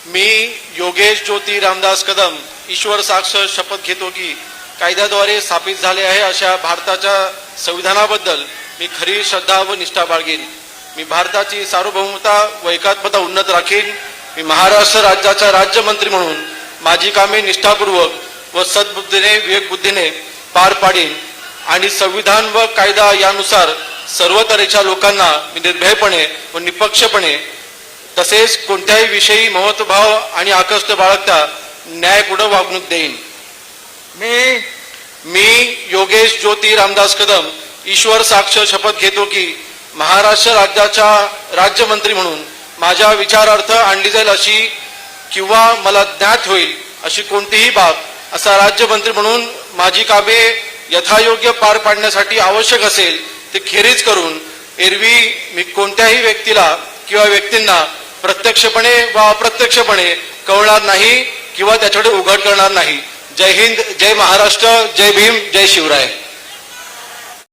मी योगेश ज्योती रामदास कदम ईश्वर साक्ष शपथ घेतो की कायद्याद्वारे स्थापित झाले आहे अशा भारताच्या संविधानाबद्दल मी खरी श्रद्धा व निष्ठा बाळगेन. मी भारताची सार्वभौमता व एकात्मता उन्नत राखीन. मी महाराष्ट्र राज्याचा राज्यमंत्री म्हणून माझी कामे निष्ठापूर्वक व सद्बुद्धीने विवेकबुद्धीने पार पाडीन आणि संविधान व कायदा यानुसार सर्व तऱ्हेच्या लोकांना मी निर्भयपणे व निपक्षपणे तसेच कोणत्याही विषयी महत्वभाव आणि आकर्ष बाळगता न्यायपूर्ण वागणूक देईन. मी योगेश ज्योती रामदास कदम ईश्वर साक्ष शपथ घेतो की महाराष्ट्र राज्याचा राज्यमंत्री म्हणून माझ्या विचारार्थ आणली जाईल अशी किंवा मला ज्ञात होईल अशी कोणतीही बाब असा राज्यमंत्री म्हणून माझी कामे यथायोग्य पार पाडण्यासाठी आवश्यक असेल ते खेरीज करून एरवी मी कोणत्याही व्यक्तीला किंवा व्यक्तींना प्रत्यक्षपणे वा अप्रत्यक्षपणे कळणार नाही किंवा त्याच्याकडे उघड करणार नाही. जय हिंद, जय महाराष्ट्र, जय भीम, जय शिवराय.